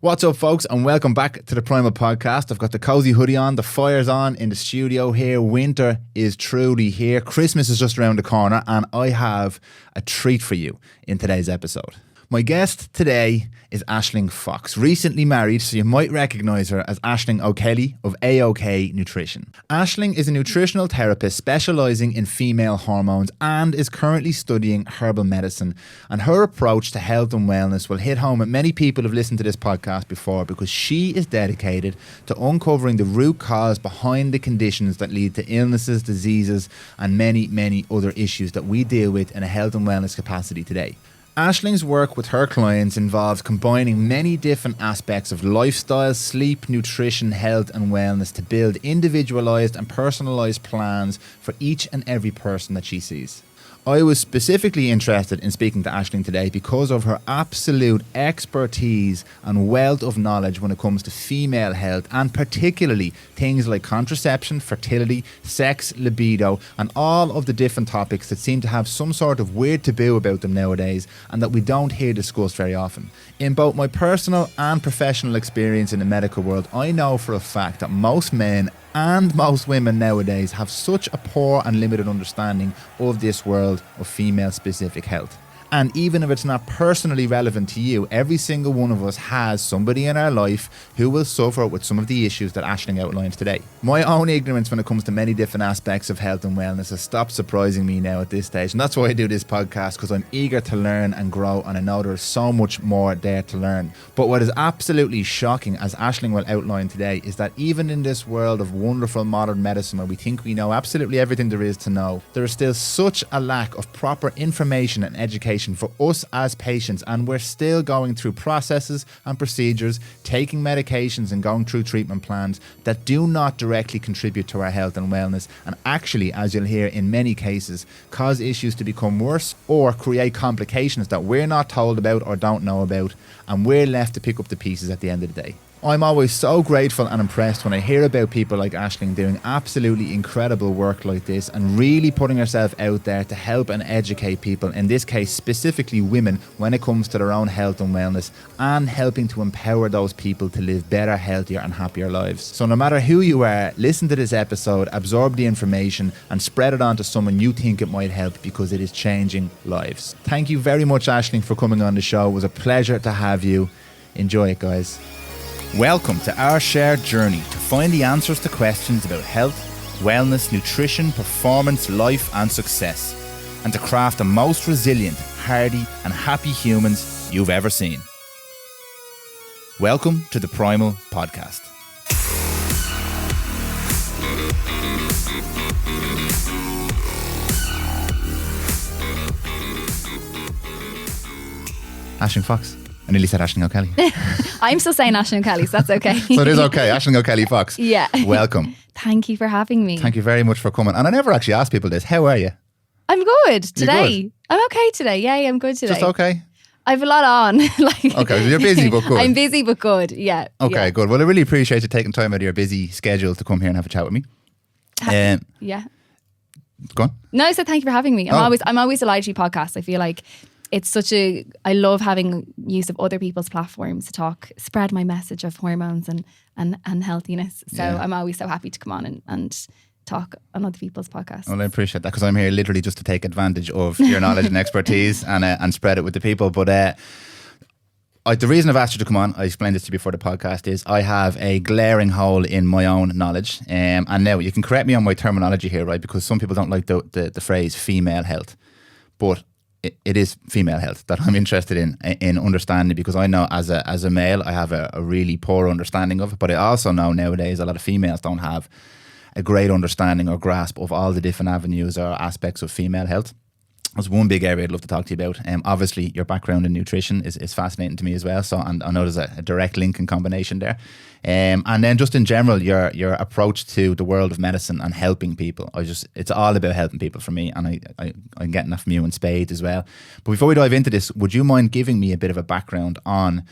What's up, folks, and welcome back to the Prymal podcast. I've got the cozy hoodie on, the fire's on in the studio here. Winter is truly here. Christmas is just around the corner, and I have a treat for you in today's episode. My guest today is Aisling Fox, recently married, so you might recognise her as Aisling O'Kelly of AoK Nutrition. Aisling is a nutritional therapist specialising in female hormones and is currently studying herbal medicine. And her approach to health and wellness will hit home, and many people have listened to this podcast before because she is dedicated to uncovering the root cause behind the conditions that lead to illnesses, diseases, and many, many other issues that we deal with in a health and wellness capacity today. Aisling's work with her clients involves combining many different aspects of lifestyle, sleep, nutrition, health and wellness to build individualised and personalised plans for each and every person that she sees. I was specifically interested in speaking to Aisling today because of her absolute expertise and wealth of knowledge when it comes to female health, and particularly things like contraception, fertility, sex, libido, and all of the different topics that seem to have some sort of weird taboo about them nowadays and that we don't hear discussed very often. In both my personal and professional experience in the medical world, I know for a fact that most men and most women nowadays have such a poor and limited understanding of this world of female specific health. And even if it's not personally relevant to you, every single one of us has somebody in our life who will suffer with some of the issues that Aisling outlines today. My own ignorance when it comes to many different aspects of health and wellness has stopped surprising me now at this stage. And that's why I do this podcast, because I'm eager to learn and grow, and I know there's so much more there to learn. But what is absolutely shocking, as Aisling will outline today, is that even in this world of wonderful modern medicine where we think we know absolutely everything there is to know, there is still such a lack of proper information and education for us as patients, and we're still going through processes and procedures, taking medications and going through treatment plans that do not directly contribute to our health and wellness, and actually, as you'll hear in many cases, cause issues to become worse or create complications that we're not told about or don't know about, and we're left to pick up the pieces at the end of the day. I'm always so grateful and impressed when I hear about people like Aisling doing absolutely incredible work like this and really putting herself out there to help and educate people, in this case specifically women, when it comes to their own health and wellness, and helping to empower those people to live better, healthier and happier lives. So no matter who you are, listen to this episode, absorb the information and spread it on to someone you think it might help, because it is changing lives. Thank you very much, Aisling, for coming on the show. It was a pleasure to have you. Enjoy it, guys. Welcome to our shared journey to find the answers to questions about health, wellness, nutrition, performance, life and success, and to craft the most resilient, hardy and happy humans you've ever seen. Welcome to the Prymal podcast. Aisling Fox. I nearly said Aisling O'Kelly. I'm still saying Aisling O'Kelly, so that's okay. So it is okay. Aisling O'Kelly Fox. Yeah. Welcome. Thank you for having me. Thank you very much for coming. And I never actually ask people this. How are you? I'm good today. You're good? I'm okay today. Yeah, I'm good today. Just okay? I have a lot on. Okay, so you're busy but good. I'm busy but good, yeah. Okay, yeah. good. Well, I really appreciate you taking time out of your busy schedule to come here and have a chat with me. Yeah. Go on. No, I said thank you for having me. I'm always delighted to be podcast. I feel like it's I love having use of other people's platforms to talk, spread my message of hormones and healthiness. So yeah. I'm always so happy to come on and talk on other people's podcasts. Well, I appreciate that, because I'm here literally just to take advantage of your knowledge and expertise and spread it with the people. But the reason I've asked you to come on, I explained this to you before the podcast, is I have a glaring hole in my own knowledge. And now you can correct me on my terminology here, right? Because some people don't like the phrase female health. But it is female health that I'm interested in understanding, because I know as a male I have a really poor understanding of it, but I also know nowadays a lot of females don't have a great understanding or grasp of all the different avenues or aspects of female health. There's one big area I'd love to talk to you about. Obviously, your background in nutrition is fascinating to me as well. So, and I know there's a direct link and combination there. And then just in general, your approach to the world of medicine and helping people. It's all about helping people for me. And I'm getting that from you and Spade as well. But before we dive into this, would you mind giving me a bit of a background on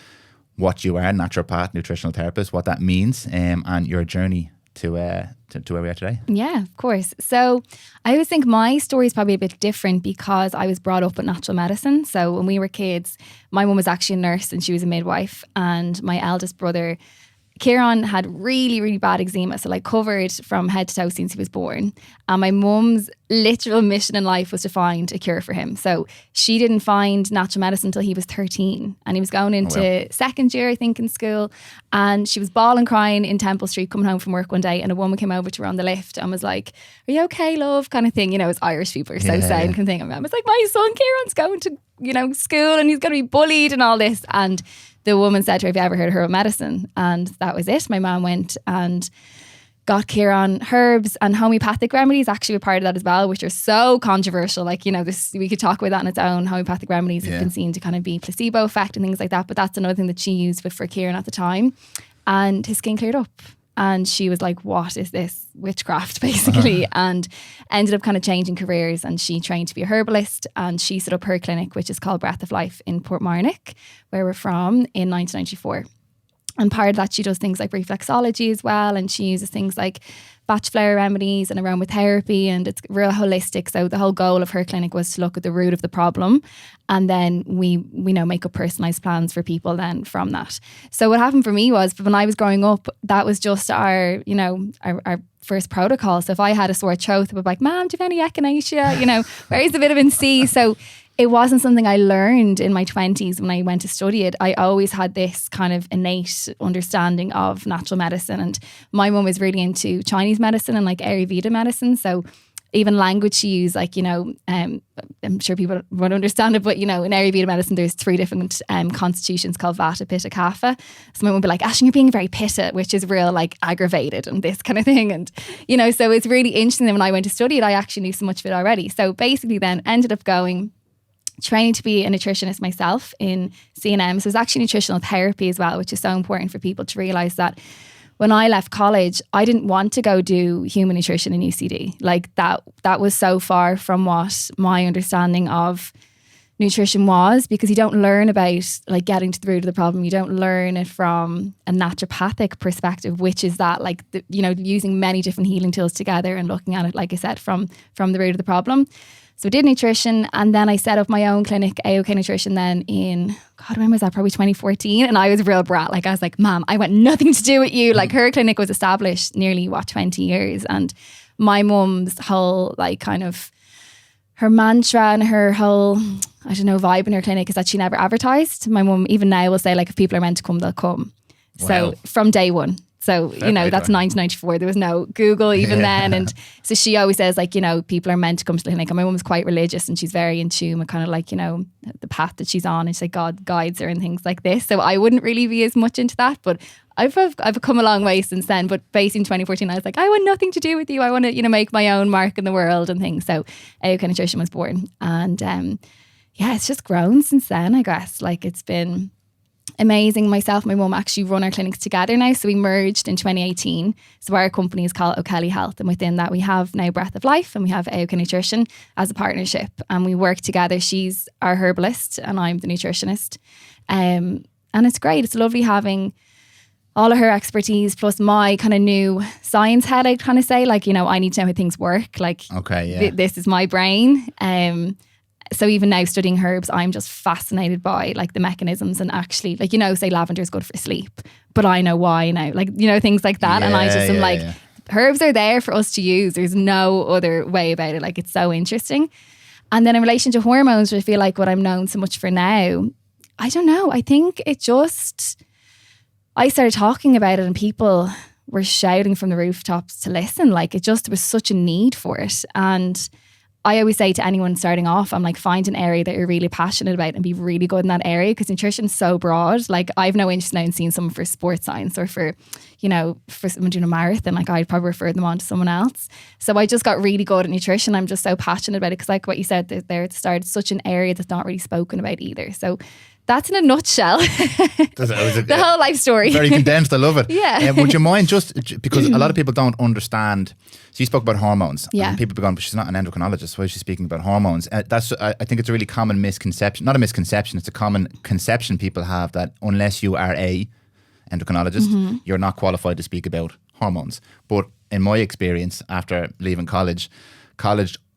what you are, Naturopath, Nutritional Therapist, what that means, and your journey to where we are today? Yeah, of course. So I always think my story is probably a bit different because I was brought up with natural medicine. So when we were kids, my mum was actually a nurse and she was a midwife, and my eldest brother Kieran had really, really bad eczema, so like covered from head to toe since he was born. And my mum's literal mission in life was to find a cure for him. So she didn't find natural medicine until he was 13, and he was going into second year, I think, in school. And she was bawling, crying in Temple Street, coming home from work one day, and a woman came over to her on the lift and was like, "Are you okay, love?" kind of thing. You know, as Irish people are so sound kind of thing. I was like, "My son Kieran's going to, you know, school and he's going to be bullied and all this." And the woman said to her, "Have you ever heard of herbal medicine?" And that was it. My mum went and got Kieran herbs, and homeopathic remedies actually were part of that as well, which are so controversial. Like, you know, this, we could talk about that on its own. Homeopathic remedies have been seen to kind of be placebo effect and things like that. But that's another thing that she used for Kieran at the time. And his skin cleared up. And she was like, "What is this witchcraft?" basically, and ended up kind of changing careers. And she trained to be a herbalist, and she set up her clinic, which is called Breath of Life in Portmarnock, where we're from, in 1994. And part of that, she does things like reflexology as well. And she uses things like batch flower remedies and aromatherapy, and it's real holistic. So the whole goal of her clinic was to look at the root of the problem. And then we know, make up personalized plans for people then from that. So what happened for me was, when I was growing up, that was just our first protocol. So if I had a sore throat, I would be like, "Mom, do you have any echinacea? You know, where's the vitamin C?" So it wasn't something I learned in my 20s when I went to study it. I always had this kind of innate understanding of natural medicine. And my mum was really into Chinese medicine and like Ayurveda medicine. So even language she used, like, you know, I'm sure people won't understand it, but, you know, in Ayurveda medicine, there's 3 different constitutions called Vata, Pitta, Kapha. So my mum would be like, "Ashton, you're being very Pitta," which is real like aggravated and this kind of thing. And, you know, so it's really interesting that when I went to study it, I actually knew so much of it already. So basically then ended up training to be a nutritionist myself in C&M. So it was actually nutritional therapy as well, which is so important for people to realise that when I left college, I didn't want to go do human nutrition in UCD. Like that was so far from what my understanding of nutrition was, because you don't learn about like getting to the root of the problem. You don't learn it from a naturopathic perspective, which is that like, you know, using many different healing tools together and looking at it, like I said, from the root of the problem. So I did nutrition, and then I set up my own clinic, AoK Nutrition, then in, God, when was that? Probably 2014. And I was a real brat. Like I was like, "Mom, I want nothing to do with you." Like her clinic was established nearly 20 years. And my mum's whole like kind of her mantra and her whole, I don't know, vibe in her clinic is that she never advertised. My mum even now will say, like, if people are meant to come, they'll come. Wow. So from day one. So, you know, that's 1994. There was no Google even then. And so she always says, like, you know, people are meant to come to the clinic. And my mum was quite religious, and she's very in tune with kind of like, you know, the path that she's on, and she's like, God guides her and things like this. So I wouldn't really be as much into that, but I've come a long way since then. But basically in 2014, I was like, I want nothing to do with you. I want to, you know, make my own mark in the world and things. So AoK Nutrition was born. And yeah, it's just grown since then, I guess. Like, it's been amazing. Myself and my mum actually run our clinics together now. So we merged in 2018. So our company is called O'Kelly Health. And within that, we have now Breath of Life, and we have AoK Nutrition as a partnership. And we work together. She's our herbalist and I'm the nutritionist. And it's great. It's lovely having all of her expertise plus my kind of new science head, I'd kind of say. Like, you know, I need to know how things work. Like, this is my brain. So even now studying herbs, I'm just fascinated by like the mechanisms, and actually, like, you know, say lavender is good for sleep, but I know why now, like, you know, things like that. And I just am like, herbs are there for us to use. There's no other way about it. Like, it's so interesting. And then in relation to hormones, which I feel like what I'm known so much for now, I don't know. I think it just, I started talking about it and people were shouting from the rooftops to listen. Like, it just, there was such a need for it. And I always say to anyone starting off, I'm like, find an area that you're really passionate about and be really good in that area, because nutrition's so broad. Like, I've no interest now in seeing someone for sports science or for, you know, for someone doing a marathon. Like, I'd probably refer them on to someone else. So I just got really good at nutrition. I'm just so passionate about it, because like what you said there at the start, it's such an area that's not really spoken about either. So that's in a nutshell the whole life story. Very condensed. I love it. Yeah. Would you mind, just because a lot of people don't understand, so you spoke about hormones. Yeah. And people be going, but she's not an endocrinologist. Why is she speaking about hormones? I think it's a really common misconception. Not a misconception. It's a common conception people have that unless you are a endocrinologist, you're not qualified to speak about hormones. But in my experience, after leaving college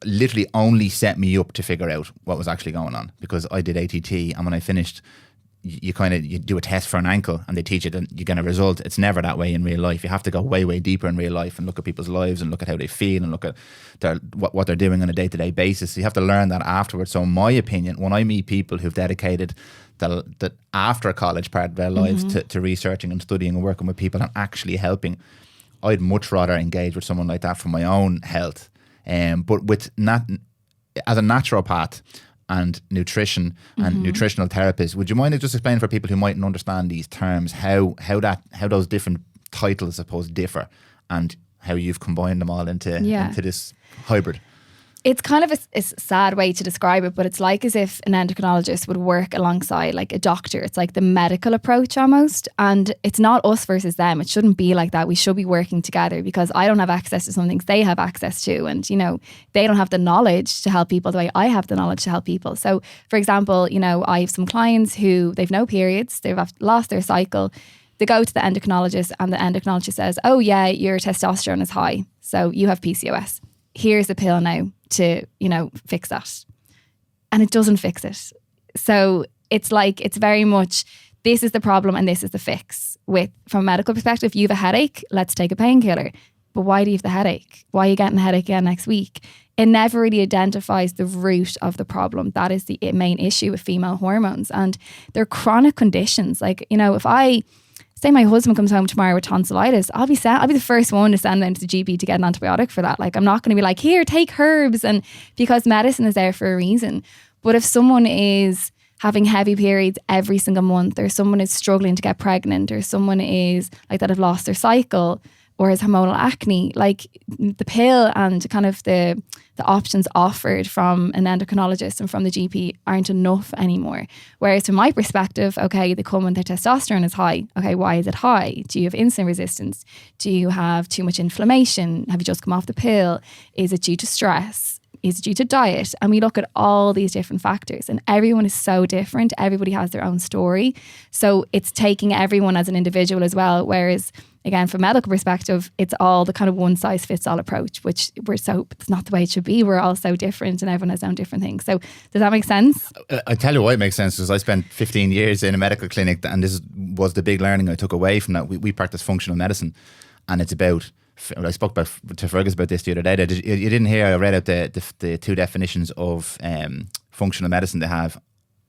literally only set me up to figure out what was actually going on, because I did ATT, and when I finished, you do a test for an ankle and they teach you that you get a result. It's never that way in real life. You have to go way, way deeper in real life and look at people's lives and look at how they feel and look at what they're doing on a day-to-day basis. You have to learn that afterwards. So in my opinion, when I meet people who've dedicated the after college part of their lives to researching and studying and working with people and actually helping, I'd much rather engage with someone like that for my own health. But as a naturopath and nutrition and nutritional therapist, would you mind just explaining for people who mightn't understand these terms how those different titles, I suppose, differ, and how you've combined them all into this hybrid? It's kind of a sad way to describe it, but it's like as if an endocrinologist would work alongside like a doctor. It's like the medical approach almost. And it's not us versus them. It shouldn't be like that. We should be working together, because I don't have access to some things they have access to. And, they don't have the knowledge to help people the way I have the knowledge to help people. So, for example, I have some clients who they've no periods, they've lost their cycle. They go to the endocrinologist and the endocrinologist says, oh yeah, your testosterone is high, so you have PCOS. Here's a pill now to, fix that. And it doesn't fix it. So it's like, it's very much, this is the problem and this is the fix. From a medical perspective, you have a headache, let's take a painkiller. But why do you have the headache? Why are you getting a headache again next week? It never really identifies the root of the problem. That is the main issue with female hormones. And they're chronic conditions. Like, if I say my husband comes home tomorrow with tonsillitis, I'll be the first one to send them to the GP to get an antibiotic for that. Like, I'm not going to be like, here, take herbs, and because medicine is there for a reason. But if someone is having heavy periods every single month, or someone is struggling to get pregnant, or someone is like that have lost their cycle, or has hormonal acne, like the pill and kind of the options offered from an endocrinologist and from the GP aren't enough anymore. Whereas from my perspective, okay, they come when their testosterone is high. Okay, why is it high? Do you have insulin resistance? Do you have too much inflammation? Have you just come off the pill? Is it due to stress? Is it due to diet? And we look at all these different factors, and everyone is so different. Everybody has their own story. So it's taking everyone as an individual as well. Whereas, again, from a medical perspective, it's all the kind of one size fits all approach, which it's not the way it should be. We're all so different and everyone has their own different things. So does that make sense? I tell you why it makes sense, because I spent 15 years in a medical clinic, and this was the big learning I took away from that. We practice functional medicine, and it's about, I spoke to Fergus about this the other day. You didn't hear, I read out the two definitions of functional medicine they have.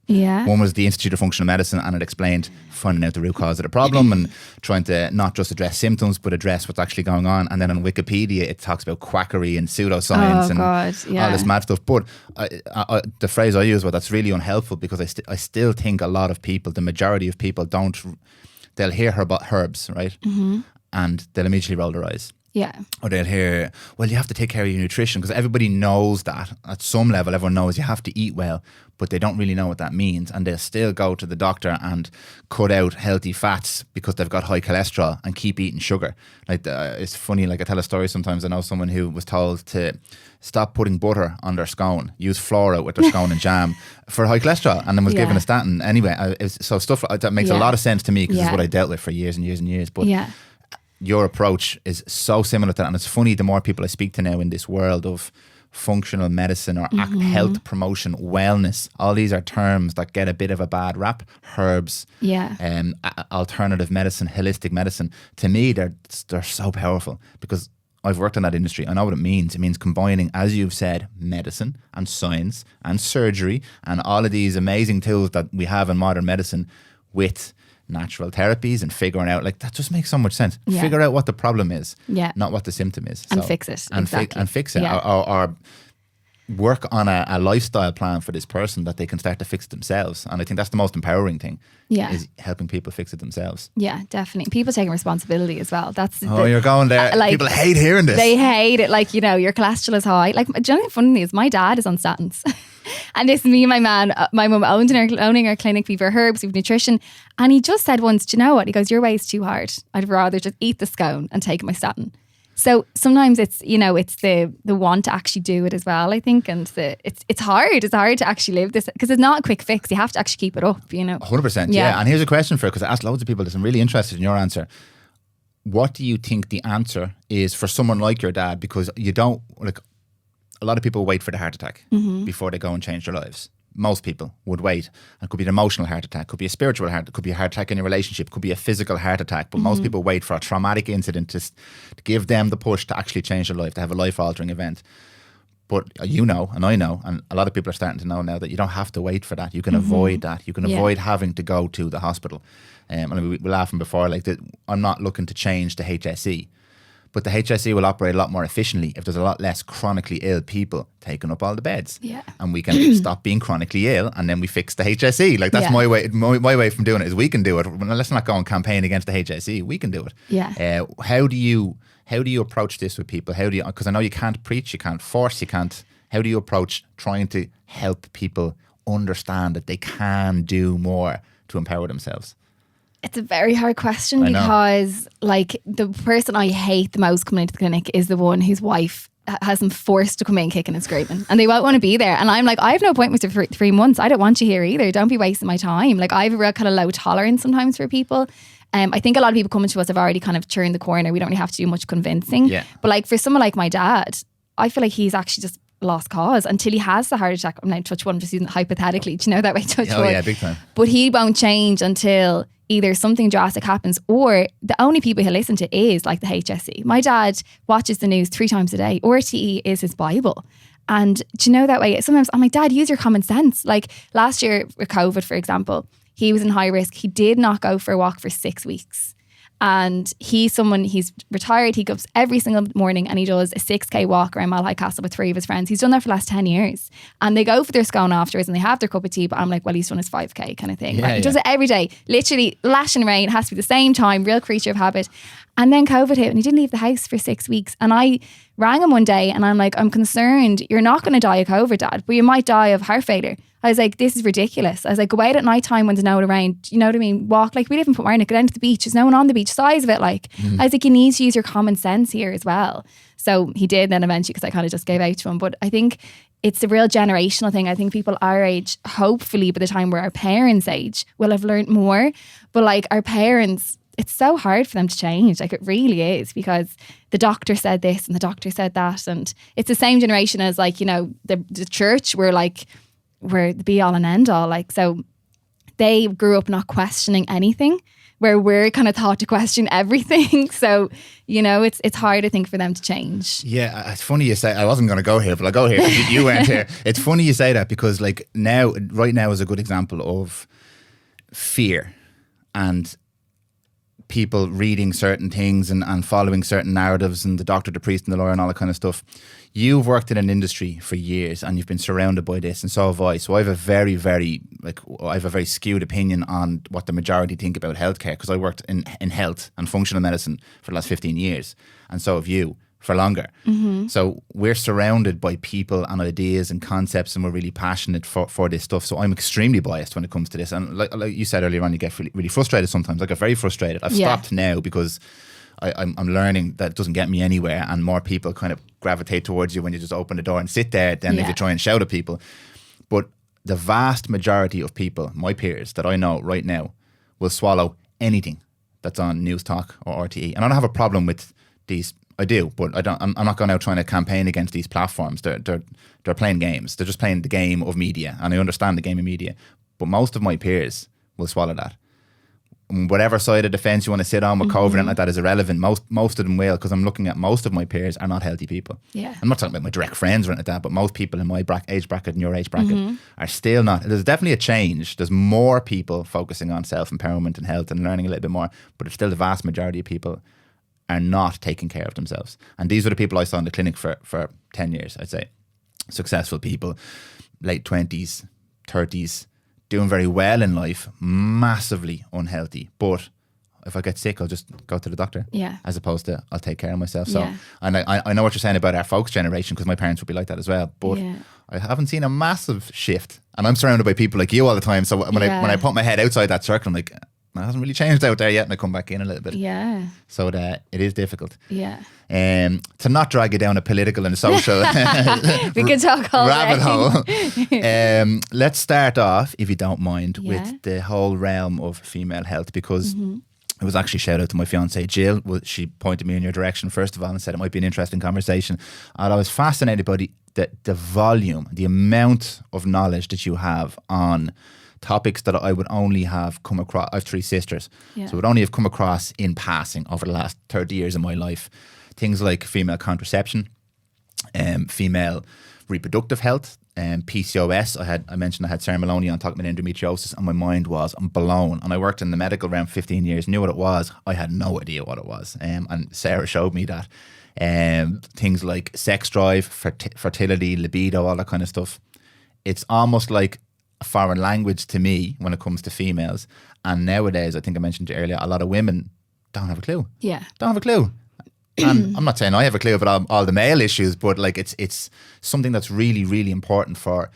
Yeah. One was the Institute of Functional Medicine, and it explained finding out the root cause of the problem and trying to not just address symptoms, but address what's actually going on. And then on Wikipedia, it talks about quackery and pseudoscience all this mad stuff. But the phrase I use, that's really unhelpful, because I still think a lot of people, the majority of people, they'll hear herbs, right? Mm-hmm. And they'll immediately roll their eyes. Yeah. Or they'll hear, well, you have to take care of your nutrition, because everybody knows that. At some level, everyone knows you have to eat well, but they don't really know what that means. And they'll still go to the doctor and cut out healthy fats because they've got high cholesterol and keep eating sugar. Like, it's funny, like I tell a story sometimes. I know someone who was told to stop putting butter on their scone, use flour out with their scone and jam for high cholesterol, and then was given a statin. Anyway, so stuff that makes a lot of sense to me, because it's what I dealt with for years and years and years. But your approach is so similar to that. And it's funny, the more people I speak to now in this world of functional medicine or health promotion, wellness, all these are terms that get a bit of a bad rap. Herbs, alternative medicine, holistic medicine. To me, they're so powerful, because I've worked in that industry. I know what it means. It means combining, as you've said, medicine and science and surgery and all of these amazing tools that we have in modern medicine with natural therapies, and figuring out, like, that just makes so much sense. Figure out what the problem is, not what the symptom is, and fix it. And fix it, or work on a lifestyle plan for this person that they can start to fix it themselves. And I think that's the most empowering thing, is helping people fix it themselves. Yeah, definitely. People taking responsibility as well. You're going there. Like, people hate hearing this. They hate it. Like, your cholesterol is high. Like, do you know the funny thing is, my dad is on statins. And this is me and my mum owning our clinic. We've our herbs, we've nutrition. And he just said once, do you know what? He goes, your way is too hard. I'd rather just eat the scone and take my statin. So sometimes it's, it's the want to actually do it as well, I think. And it's hard. It's hard to actually live this, because it's not a quick fix. You have to actually keep it up, 100%. Yeah. And here's a question for you, because I asked loads of people this. I'm really interested in your answer. what do you think the answer is for someone like your dad? Because you don't, like, a lot of people wait for the heart attack before they go and change their lives. Most people would wait. It could be an emotional heart attack, could be a spiritual heart, it could be a heart attack in a relationship, could be a physical heart attack. But most people wait for a traumatic incident to give them the push to actually change their life, to have a life-altering event. But you know, and I know, and a lot of people are starting to know now, that you don't have to wait for that. You can avoid that. You can avoid having to go to the hospital. And we were laughing before, like, that I'm not looking to change the HSE. But the HSE will operate a lot more efficiently if there's a lot less chronically ill people taking up all the beds. Yeah. And we can stop being chronically ill, and then we fix the HSE. Like, that's my way. My way from doing it is we can do it. Let's not go and campaign against the HSE. We can do it. Yeah. How do you approach this with people? Because I know you can't preach, you can't force, you can't. How do you approach trying to help people understand that they can do more to empower themselves? It's a very hard question because, like, the person I hate the most coming into the clinic is the one whose wife has them forced to come in kicking and screaming, and they won't want to be there. And I'm like, I have no appointments for 3 months. I don't want you here either. Don't be wasting my time. Like, I have a real kind of low tolerance sometimes for people. I think a lot of people coming to us have already kind of turned the corner. We don't really have to do much convincing. Yeah. But like, for someone like my dad, I feel like he's actually just lost cause until he has the heart attack. I'm not touch one, I'm just using it hypothetically. Do you know that way? Touch one. Yeah, big time. But he won't change until either something drastic happens, or the only people he'll listen to is like the HSE. My dad watches the news 3 times a day. RTE is his Bible. And do you know that way? Sometimes I'm like, Dad, use your common sense. Like last year with COVID, for example, he was in high risk. He did not go for a walk for 6 weeks. And he's retired. He goes every single morning and he does a 6K walk around Malahide Castle with 3 of his friends. He's done that for the last 10 years. And they go for their scone afterwards and they have their cup of tea. But I'm like, well, he's done his 5K kind of thing. Yeah, He does it every day, literally lashing rain. It has to be the same time, real creature of habit. And then COVID hit and he didn't leave the house for 6 weeks. And I rang him one day and I'm like, I'm concerned. You're not going to die of COVID, Dad, but you might die of heart failure. I was like, this is ridiculous. I was like, go out at night time when there's no one around. You know what I mean? Walk. Like, we live in Prymal, go down to the beach. There's no one on the beach. Size of it, like. I was like, you need to use your common sense here as well. So he did then eventually, because I kind of just gave out to him. But I think it's a real generational thing. I think people our age, hopefully by the time we're our parents' age, will have learned more. But like our parents, it's so hard for them to change. Like, it really is, because the doctor said this and the doctor said that. And it's the same generation as, like, you know, the church. We're the be all and end all. Like, so they grew up not questioning anything, where we're kind of taught to question everything. So, you know, it's hard, I think, for them to change. Yeah, it's funny you say, I wasn't going to go here, but I'll go here because you went here. It's funny you say that, because like right now is a good example of fear and people reading certain things and following certain narratives, and the doctor, the priest and the lawyer and all that kind of stuff. You've worked in an industry for years and you've been surrounded by this, and so have I. So I have a very, very skewed opinion on what the majority think about healthcare, because I worked in health and functional medicine for the last 15 years, and so have you for longer. So we're surrounded by people and ideas and concepts, and we're really passionate for this stuff. So I'm extremely biased when it comes to this. And like you said earlier on, you get really, really frustrated sometimes. I get very frustrated. I've stopped now because I'm learning that it doesn't get me anywhere, and more people kind of gravitate towards you when you just open the door and sit there than if you try and shout at people. But the vast majority of people, my peers that I know right now, will swallow anything that's on News Talk or RTE. And I don't have a problem with these. I do, but I'm not going out trying to campaign against these platforms. They're playing games. They're just playing the game of media, and I understand the game of media. But most of my peers will swallow that. Whatever side of the fence you want to sit on with COVID and like that is irrelevant. Most of them will, because I'm looking at most of my peers are not healthy people. Yeah, I'm not talking about my direct friends or anything like that, but most people in my age bracket and your age bracket are still not. There's definitely a change. There's more people focusing on self-empowerment and health and learning a little bit more, but it's still the vast majority of people are not taking care of themselves. And these were the people I saw in the clinic for 10 years, I'd say. Successful people, late 20s, 30s, doing very well in life, massively unhealthy. But if I get sick, I'll just go to the doctor. Yeah. As opposed to I'll take care of myself. So, and I know what you're saying about our folks' generation, because my parents would be like that as well. But I haven't seen a massive shift. And I'm surrounded by people like you all the time. So when I put my head outside that circle, I'm like, it hasn't really changed out there yet, and I come back in a little bit. Yeah. So it is difficult. Yeah. To not drag you down a political and social we can talk all rabbit hole. Let's start off, if you don't mind, with the whole realm of female health, because it was actually shout out to my fiancée Jill. She pointed me in your direction first of all and said it might be an interesting conversation. And I was fascinated by the volume, the amount of knowledge that you have on topics that I would only have come across. I have 3 sisters, so I would only have come across in passing over the last 30 years of my life. Things like female contraception, female reproductive health, PCOS. I mentioned I had ceremonial on talking about endometriosis, and my mind was blown. And I worked in the medical realm 15 years, knew what it was. I had no idea what it was, and Sarah showed me that. Things like sex drive, fertility, libido, all that kind of stuff. It's almost like a foreign language to me when it comes to females. And nowadays, I think I mentioned it earlier, a lot of women don't have a clue. Yeah. Don't have a clue. And I'm not saying I have a clue about all the male issues, but like it's something that's really, really important for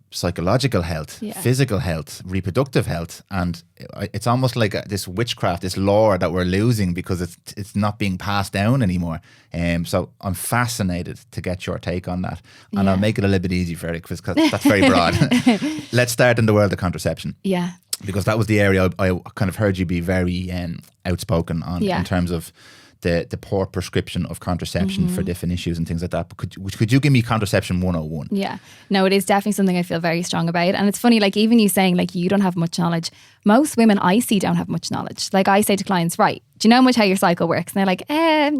psychological health, physical health, reproductive health. And it's almost like this witchcraft, this lore that we're losing because it's not being passed down anymore. So I'm fascinated to get your take on that. And I'll make it a little bit easy for it because that's very broad. Let's start in the world of contraception. Yeah. Because that was the area I kind of heard you be very outspoken on in terms of the poor prescription of contraception for different issues and things like that. But could you give me contraception 101? Yeah. No, it is definitely something I feel very strong about. And it's funny, like even you saying like you don't have much knowledge. Most women I see don't have much knowledge. Like I say to clients, right, do you know much how your cycle works? And they're like,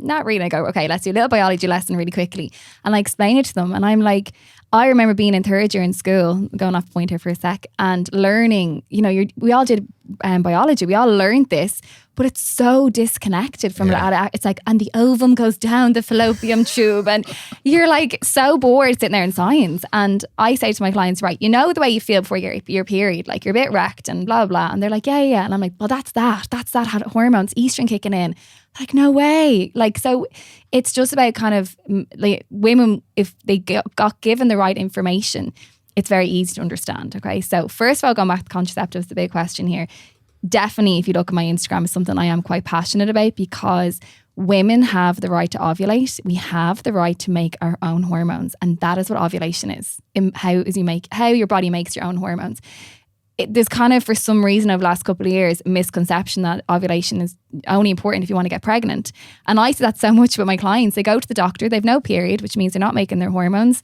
not really. I go, okay, let's do a little biology lesson really quickly. And I explain it to them. And I'm like, I remember being in 3rd year in school, going off point here for a sec, and learning, we all did biology. We all learned this, but it's so disconnected from it. It's like, and the ovum goes down the fallopian tube, and you're like so bored sitting there in science. And I say to my clients, right, you know the way you feel before your period, like you're a bit wrecked and blah, blah. And they're like, yeah. And I'm like, well, that's that hormones, estrogen kicking in. Like, no way. Like, so it's just about kind of like women, if they got given the right information, it's very easy to understand. Okay. So first of all, going back to contraceptives, the big question here, definitely if you look at my Instagram, is something I am quite passionate about because women have the right to ovulate. We have the right to make our own hormones. And that is what ovulation is. How your body makes your own hormones. There's kind of, for some reason over the last couple of years, misconception that ovulation is only important if you want to get pregnant. And I see that so much with my clients. They go to the doctor, they've no period, which means they're not making their hormones.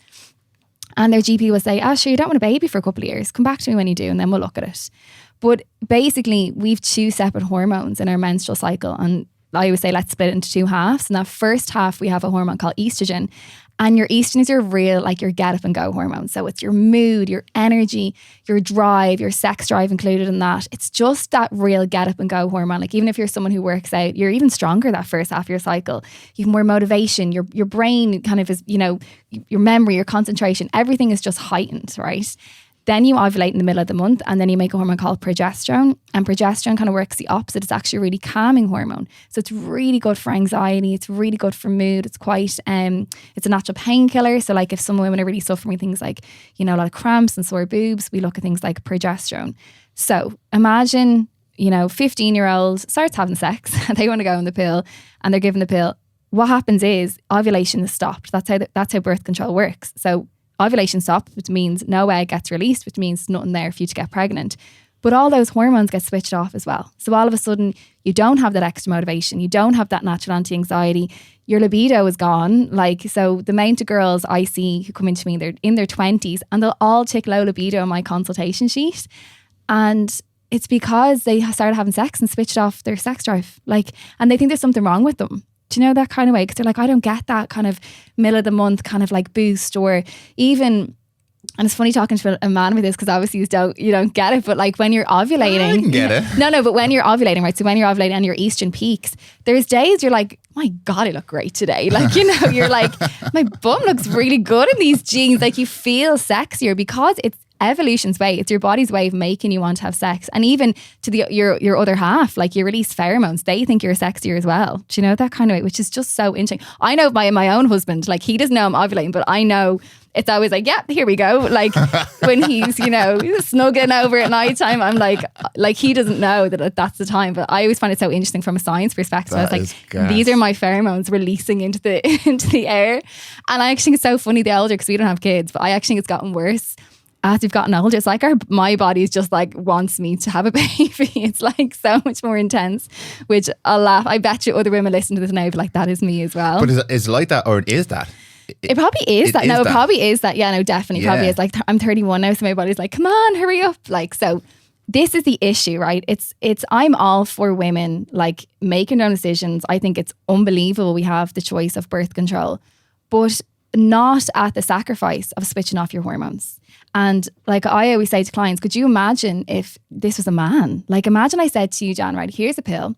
And their GP will say, sure, you don't want a baby for a couple of years. Come back to me when you do and then we'll look at it. But basically, we've 2 separate hormones in our menstrual cycle. And I always say, let's split it into 2 halves. In that first half, we have a hormone called estrogen. And your estrogen is your real, like your get up and go hormone. So it's your mood, your energy, your drive, your sex drive included in that. It's just that real get up and go hormone. Like even if you're someone who works out, you're even stronger that first half of your cycle. You have more motivation. Your brain kind of is, your memory, your concentration, everything is just heightened, right? Then you ovulate in the middle of the month and then you make a hormone called progesterone. And progesterone kind of works the opposite. It's actually a really calming hormone. So it's really good for anxiety. It's really good for mood. It's quite, it's a natural painkiller. So like if some women are really suffering with things like, a lot of cramps and sore boobs, we look at things like progesterone. So imagine, 15-year-old starts having sex. They want to go on the pill and they're given the pill. What happens is ovulation is stopped. That's how birth control works. So ovulation stops, which means no egg gets released, which means nothing there for you to get pregnant. But all those hormones get switched off as well. So all of a sudden, you don't have that extra motivation. You don't have that natural anti-anxiety. Your libido is gone. So the amount of girls I see who come into me, they're in their 20s and they'll all tick low libido on my consultation sheet. And it's because they started having sex and switched off their sex drive. And they think there's something wrong with them. Do you know that kind of way? Because they're like, I don't get that kind of middle of the month kind of like boost, or even, and it's funny talking to a man with this because obviously you don't get it, but like when you're ovulating, I can get it. No, but when you're ovulating, right? So when you're ovulating and your estrogen peaks, there's days you're like, my God, I look great today. You're like, my bum looks really good in these jeans. Like you feel sexier because it's evolution's way. It's your body's way of making you want to have sex. And even to your other half, like you release pheromones, they think you're sexier as well. Do you know that kind of way? Which is just so interesting. I know my own husband, like he doesn't know I'm ovulating, but I know it's always like, yeah, here we go. Like when he's, snuggling over at night time, I'm like he doesn't know that that's the time. But I always find it so interesting from a science perspective. I was like, these are my pheromones releasing into the air. And I actually think it's so funny the older, because we don't have kids, but I actually think it's gotten worse. as we've gotten older, it's like my body's just like wants me to have a baby. It's like so much more intense, which I'll laugh. I bet you other women listen to this now, but like, that is me as well. But is it like that, or is that? It probably is that. No, it probably is that. Yeah, no, definitely probably is. Like, I'm 31 now, so my body's like, come on, hurry up. Like, so this is the issue, right? It's I'm all for women like making their own decisions. I think it's unbelievable we have the choice of birth control, but not at the sacrifice of switching off your hormones. And like I always say to clients, could you imagine if this was a man? Like, imagine I said to you, Jan, right, here's a pill.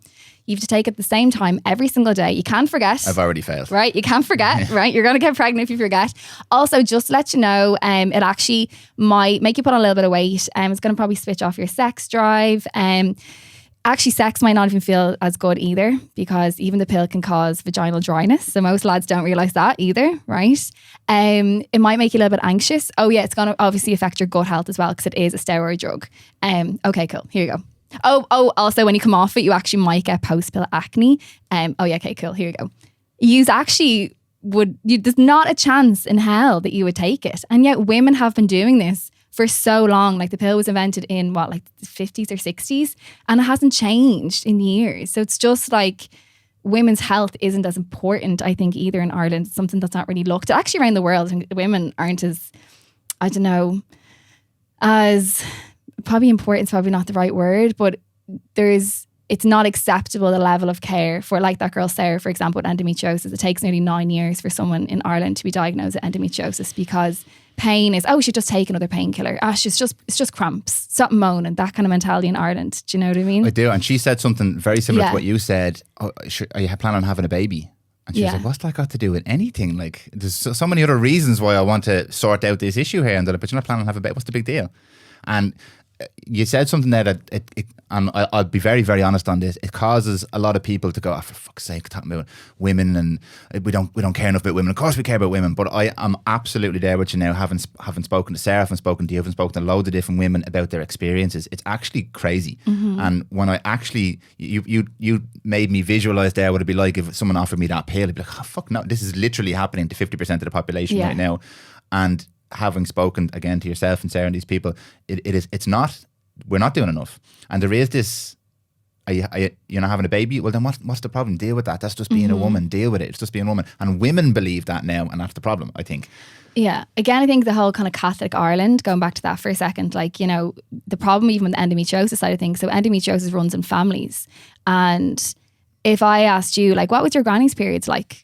You have to take it at the same time every single day. You can't forget. I've already failed. Right? You can't forget, right? You're going to get pregnant if you forget. Also, just to let you know, it actually might make you put on a little bit of weight. It's going to probably switch off your sex drive. Actually, sex might not even feel as good either, because even the pill can cause vaginal dryness. So most lads don't realise that either, right? It might make you a little bit anxious. Oh yeah, it's going to obviously affect your gut health as well, because it is a steroid drug. Okay, cool. Here you go. Oh, also when you come off it, you actually might get post-pill acne. Oh yeah, okay, cool. Here you go. There's not a chance in hell that you would take it. And yet women have been doing this for so long. Like, the pill was invented in the 50s or 60s, and it hasn't changed in years. So it's just like women's health isn't as important, I think, either in Ireland. It's something that's not really looked at. Actually, around the world, I think women aren't as, I don't know, as probably important's probably not the right word, but it's not acceptable, the level of care for, like that girl Sarah, for example, with endometriosis. It takes nearly 9 years for someone in Ireland to be diagnosed with endometriosis, because pain is, she just take another painkiller. It's just cramps. Stop moaning. That kind of mentality in Ireland. Do you know what I mean? I do. And she said something very similar to what you said. Are you planning on having a baby? And she was like, what's that got to do with anything? Like, there's so many other reasons why I want to sort out this issue here. And they're like, but you're not planning on having a baby. What's the big deal? And you said something there that and I'll be very, very honest on this. It causes a lot of people to go, for fuck's sake, talking about women, and we don't care enough about women. Of course we care about women, but I am absolutely there with you now. Having spoken to Sarah, having spoken to you, having spoken to loads of different women about their experiences, it's actually crazy. Mm-hmm. And when I actually, you made me visualize there what it'd be like if someone offered me that pill. I'd be like, oh fuck no, this is literally happening to 50% of the population right now. And having spoken again to yourself and Sarah and these people, we're not doing enough. And there is this, you're not having a baby? Well, then what's the problem? Deal with that. That's just being a woman. Deal with it. It's just being a woman. And women believe that now, and that's the problem, I think. Yeah. Again, I think the whole kind of Catholic Ireland, going back to that for a second, like, you know, the problem even with the endometriosis side of things, so endometriosis runs in families. And if I asked you, like, what was your granny's periods like?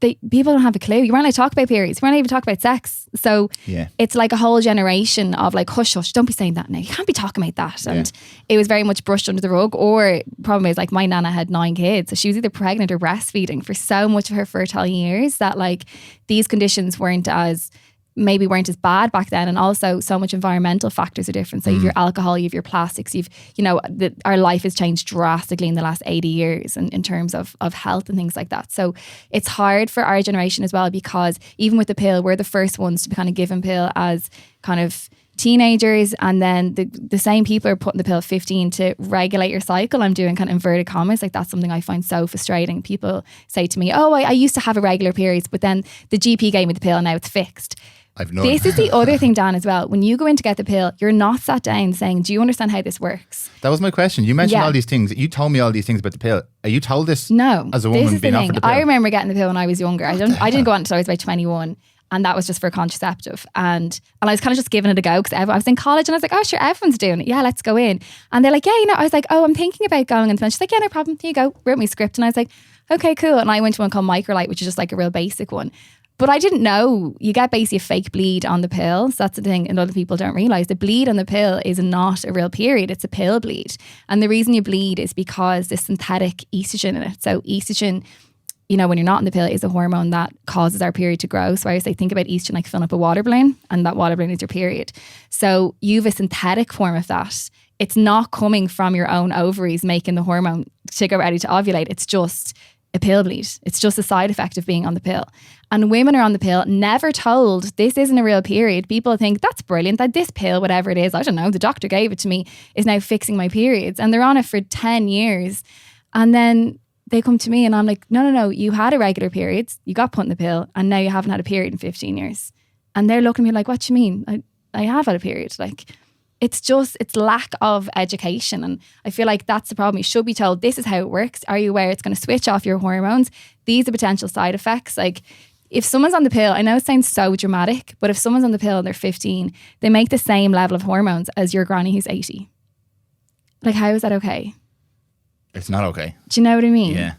People don't have a clue. You weren't allowed to talk about periods. You weren't even talk about sex. So it's like a whole generation of like, hush, hush, don't be saying that now. You can't be talking about that. And it was very much brushed under the rug. Or problem is, like, my nana had 9 kids. So she was either pregnant or breastfeeding for so much of her fertile years that like these conditions weren't as bad back then. And also so much environmental factors are different. So you have your alcohol, you have your plastics, our life has changed drastically in the last 80 years in terms of health and things like that. So it's hard for our generation as well, because even with the pill, we're the first ones to be kind of given pill as kind of teenagers, and then the same people are putting the pill at 15 to regulate your cycle. I'm doing kind of inverted commas, like that's something I find so frustrating. People say to me, I used to have irregular periods, but then the GP gave me the pill and now it's fixed. This is the other thing, Dan, as well. When you go in to get the pill, you're not sat down saying, do you understand how this works? That was my question. You mentioned all these things. You told me all these things about the pill. Are you told this as a woman being offered the pill? I remember getting the pill when I was younger. I didn't go on until I was about 21. And that was just for a contraceptive. And I was kind of just giving it a go, because I was in college and I was like, oh, sure, everyone's doing it. Yeah, let's go in. And they're like, yeah, I was like, oh, I'm thinking about going. And she's like, yeah, no problem. Here you go. Wrote me a script. And I was like, okay, cool. And I went to one called Microlite, which is just like a real basic one. But I didn't know you get basically a fake bleed on the pill. So that's the thing, and other people don't realise. The bleed on the pill is not a real period. It's a pill bleed. And the reason you bleed is because there's synthetic estrogen in it. So estrogen, when you're not on the pill, is a hormone that causes our period to grow. So I always say, think about estrogen like filling up a water balloon, and that water balloon is your period. So you have a synthetic form of that. It's not coming from your own ovaries making the hormone to get ready to ovulate. It's just a pill bleed. It's just a side effect of being on the pill. And women are on the pill, never told this isn't a real period. People think that's brilliant, that this pill, whatever it is, I don't know, the doctor gave it to me, is now fixing my periods. And they're on it for 10 years. And then they come to me and I'm like, no, you had irregular periods, you got put in the pill, and now you haven't had a period in 15 years. And they're looking at me like, what do you mean? I have had a period. Like, it's lack of education. And I feel like that's the problem. You should be told, this is how it works. Are you aware it's going to switch off your hormones? These are potential side effects. Like, if someone's on the pill, I know it sounds so dramatic, but if someone's on the pill and they're 15, they make the same level of hormones as your granny who's 80. Like, how is that okay? It's not okay. Do you know what I mean? Yeah.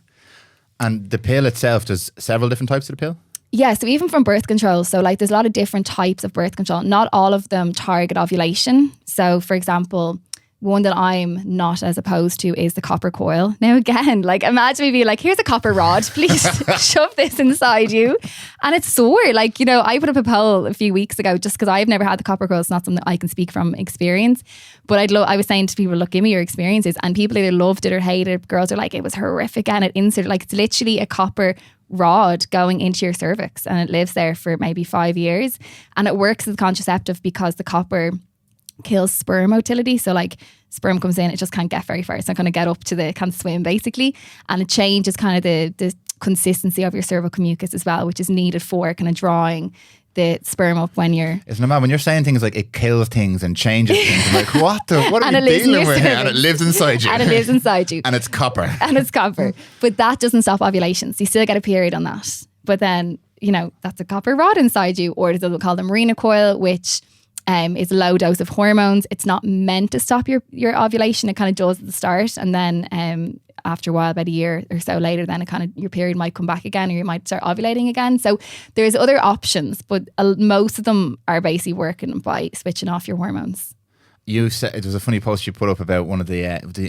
And the pill itself, there's several different types of the pill? Yeah, so even from birth control, so like there's a lot of different types of birth control. Not all of them target ovulation. So for example, one that I'm not as opposed to is the copper coil. Now again, like imagine me being like, here's a copper rod, please shove this inside you. And it's sore. Like, you know, I put up a poll a few weeks ago just because I've never had the copper coil. It's not something I can speak from experience. But I was saying to people, look, give me your experiences. And people either loved it or hated it. Girls are like, it was horrific. And it inserted, like it's literally a copper rod going into your cervix and it lives there for maybe 5 years. And it works as a contraceptive because the copper kills sperm motility. So like sperm comes in, it just can't get very far. It's not going to get up to can't swim basically. And it changes kind of the consistency of your cervical mucus as well, which is needed for kind of drawing the sperm up when you're... Isn't it mad when you're saying things like it kills things and changes things? I'm like, what are we dealing with here? And it lives inside you. And it lives inside you. And it's copper. And it's copper. But that doesn't stop ovulations. You still get a period on that. But then, you know, that's a copper rod inside you. Or there's what we call the Mirena coil, which is a low dose of hormones. It's not meant to stop your ovulation. It kind of does at the start. And then after a while, about a year or so later, then your period might come back again or you might start ovulating again. So there's other options, but most of them are basically working by switching off your hormones. You said it was a funny post you put up about one of the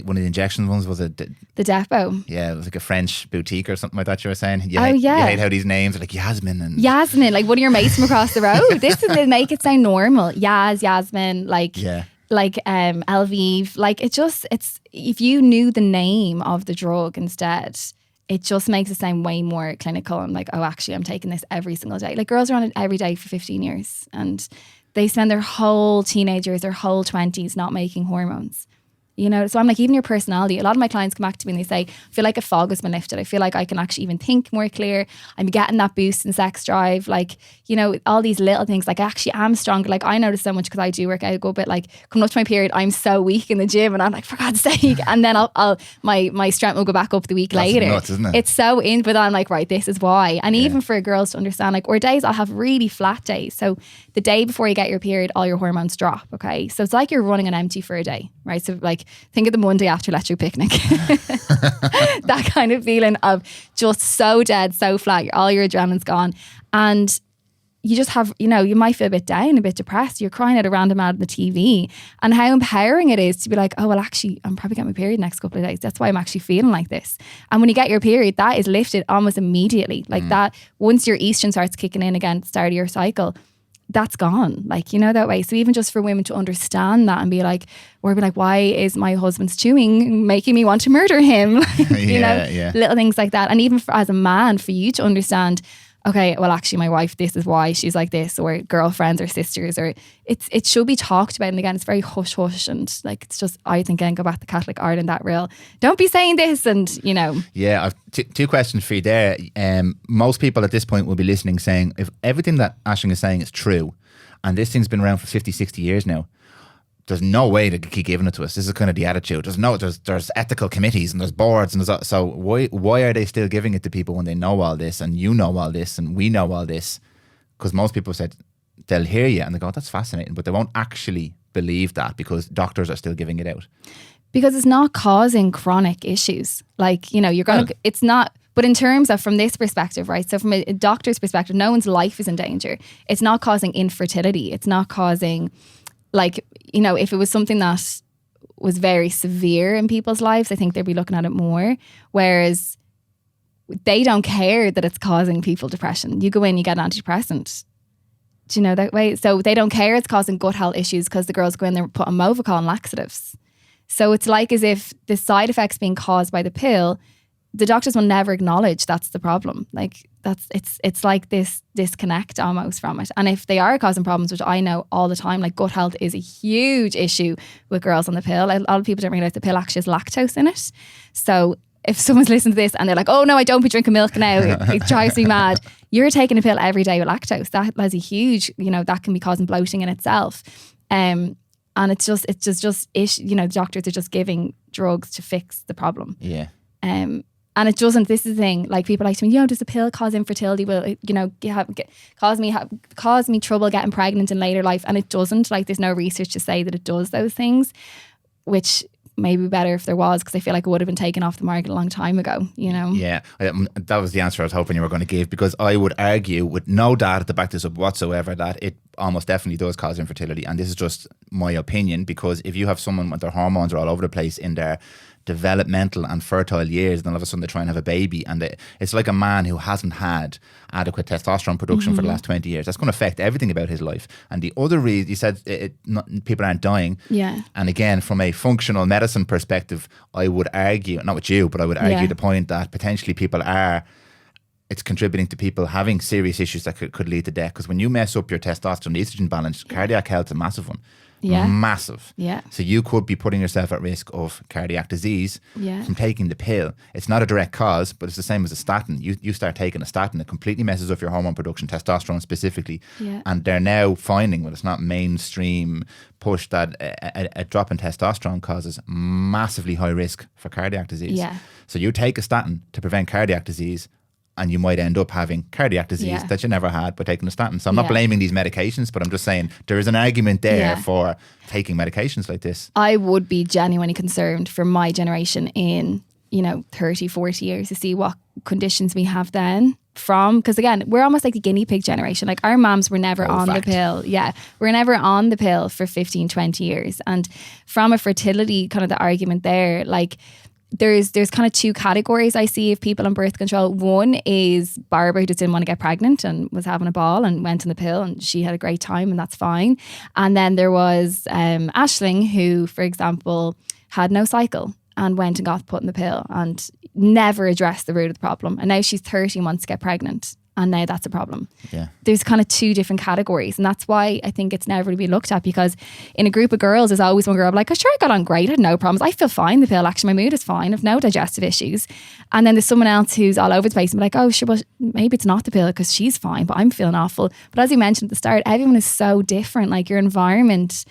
injection ones. Was it the depot? Yeah, it was like a French boutique or something like that. You were saying. You you hate how these names are like Yasmin and Yasmin, like one of your mates from across the road. This is to make it sound normal. Yasmin, like Elvive, like it's if you knew the name of the drug instead, it just makes it sound way more clinical and like, oh, actually, I'm taking this every single day. Like girls are on it every day for 15 years and they spend their whole teenage years, their whole 20s not making hormones. You know, so I'm like, even your personality, a lot of my clients come back to me and they say, I feel like a fog has been lifted. I feel like I can actually even think more clear. I'm getting that boost in sex drive. Like, you know, all these little things, like I actually am stronger. Like I notice so much because I do work out a good bit, like coming up to my period, I'm so weak in the gym and I'm like, for God's sake. And then my strength will go back up the week later. Nuts, isn't it? It's so in, but I'm like, right, this is why. And even for girls to understand, like, or days I'll have really flat days. So the day before you get your period, all your hormones drop. Okay. So it's like you're running on empty for a day, right? So like, think of the Monday after electric picnic. That kind of feeling of just so dead, so flat, all your adrenaline's gone. And you just have, you know, you might feel a bit down, a bit depressed. You're crying at a random ad on the TV. And how empowering it is to be like, oh, well, actually, I'm probably getting my period next couple of days. That's why I'm actually feeling like this. And when you get your period, that is lifted almost immediately. Like that, once your estrogen starts kicking in again at the start of your cycle, that's gone, like, you know, that way. So even just for women to understand that and be like, or be like, why is my husband's chewing making me want to murder him? You know, little things like that. And even as a man, for you to understand, okay, well, actually, my wife, this is why she's like this, or girlfriends or sisters, or it should be talked about. And again, it's very hush hush, and like it's just, I think, again, go back to Catholic Ireland, that real, don't be saying this, and you know. Yeah, I've two questions for you there. Most people at this point will be listening saying, if everything that Aisling is saying is true, and this thing's been around for 50, 60 years now, there's no way they could keep giving it to us. This is kind of the attitude. There's ethical committees and there's boards and so why are they still giving it to people when they know all this and you know all this and we know all this? Because most people said they'll hear you and they go, that's fascinating, but they won't actually believe that because doctors are still giving it out. Because it's not causing chronic issues. Like, you know, it's not. But in terms of from this perspective, right? So from a doctor's perspective, no one's life is in danger. It's not causing infertility. It's not causing, like, you know, if it was something that was very severe in people's lives, I think they'd be looking at it more. Whereas they don't care that it's causing people depression. You go in, you get an antidepressant. Do you know that way? So they don't care it's causing gut health issues because the girls go in there put on Movicol and laxatives. So it's like as if the side effects being caused by the pill, the doctors will never acknowledge that's the problem. Like it's like this disconnect almost from it. And if they are causing problems, which I know all the time, like gut health is a huge issue with girls on the pill. A lot of people don't realize the pill actually has lactose in it. So if someone's listening to this and they're like, oh no, I don't be drinking milk now, it drives me mad. You're taking a pill every day with lactose. That has a huge, that can be causing bloating in itself. And it's just doctors are just giving drugs to fix the problem. Yeah. And it doesn't, this is the thing, like people like to me, does a pill cause infertility? Will it, cause me trouble getting pregnant in later life? And it doesn't. Like there's no research to say that it does those things, which may be better if there was, because I feel like it would have been taken off the market a long time ago, Yeah, that was the answer I was hoping you were going to give, because I would argue with no data to back this up whatsoever that it almost definitely does cause infertility. And this is just my opinion, because if you have someone with their hormones are all over the place in their developmental and fertile years, then all of a sudden they try and have a baby, and it's like a man who hasn't had adequate testosterone production for the last 20 years. That's going to affect everything about his life. And the other reason, you said people aren't dying. Yeah. And again, from a functional medicine perspective, I would argue, not with you, but I would argue the point that potentially it's contributing to people having serious issues that could lead to death. Because when you mess up your testosterone estrogen balance, cardiac health is a massive one. Yeah. Massive. Yeah. So you could be putting yourself at risk of cardiac disease from taking the pill. It's not a direct cause, but it's the same as a statin. You start taking a statin, it completely messes up your hormone production, testosterone specifically. Yeah. And they're now finding, well, it's not mainstream push, that a drop in testosterone causes massively high risk for cardiac disease. Yeah. So you take a statin to prevent cardiac disease, and you might end up having cardiac disease that you never had by taking a statin. So I'm not blaming these medications, but I'm just saying there is an argument there for taking medications like this. I would be genuinely concerned for my generation in, 30, 40 years to see what conditions we have then because again, we're almost like the guinea pig generation. Like our moms were never on the pill. Yeah. We're never on the pill for 15, 20 years. And from a fertility kind of the argument there, like, there's kind of two categories I see of people on birth control. One is Barbara, who just didn't want to get pregnant and was having a ball and went on the pill, and she had a great time, and that's fine. And then there was Aisling, who, for example, had no cycle and went and got put in the pill and never addressed the root of the problem. And now she's 30 months to get pregnant. And now that's a problem. Yeah. There's kind of two different categories. And that's why I think it's never to be looked at, because in a group of girls, there's always one girl like, oh, sure, I got on great. I had no problems. I feel fine. The pill, actually, my mood is fine. I've no digestive issues. And then there's someone else who's all over the place and be like, oh, sure, well, maybe it's not the pill because she's fine, but I'm feeling awful. But as you mentioned at the start, everyone is so different. Like your environment,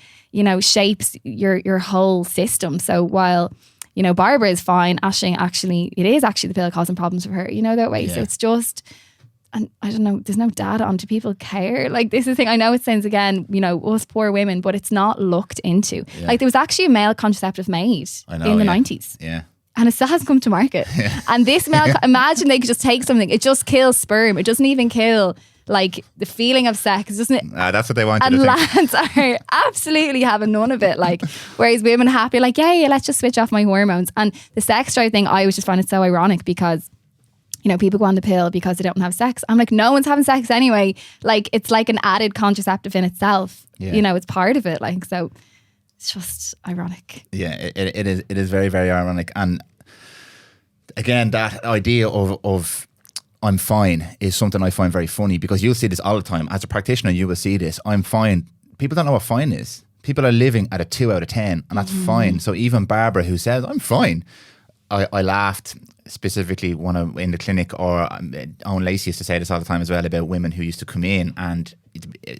shapes your whole system. So while Barbara is fine, Aisling it is actually the pill causing problems for her, that way. Yeah. So it's just... And I don't know, there's no data on, do people care? Like this is the thing, I know it sounds again, us poor women, but it's not looked into. Yeah. Like there was actually a male contraceptive made in the 90s. Yeah. And it still hasn't come to market. Yeah. And this male, imagine they could just take something, it just kills sperm. It doesn't even kill like the feeling of sex, doesn't it? That's what they want. And lads are absolutely having none of it. Like, whereas women are happy, like, yeah, let's just switch off my hormones. And the sex drive thing, I always just find it so ironic because people go on the pill because they don't have sex. I'm like, no one's having sex anyway. Like, it's like an added contraceptive in itself. Yeah. It's part of it. Like, so it's just ironic. Yeah, it is very, very ironic. And again, that idea of I'm fine is something I find very funny, because you'll see this all the time. As a practitioner, you will see this. I'm fine. People don't know what fine is. People are living at a 2 out of 10, and that's fine. So even Barbara, who says, I'm fine, I laughed specifically in the clinic, or Owen Lacey used to say this all the time as well, about women who used to come in and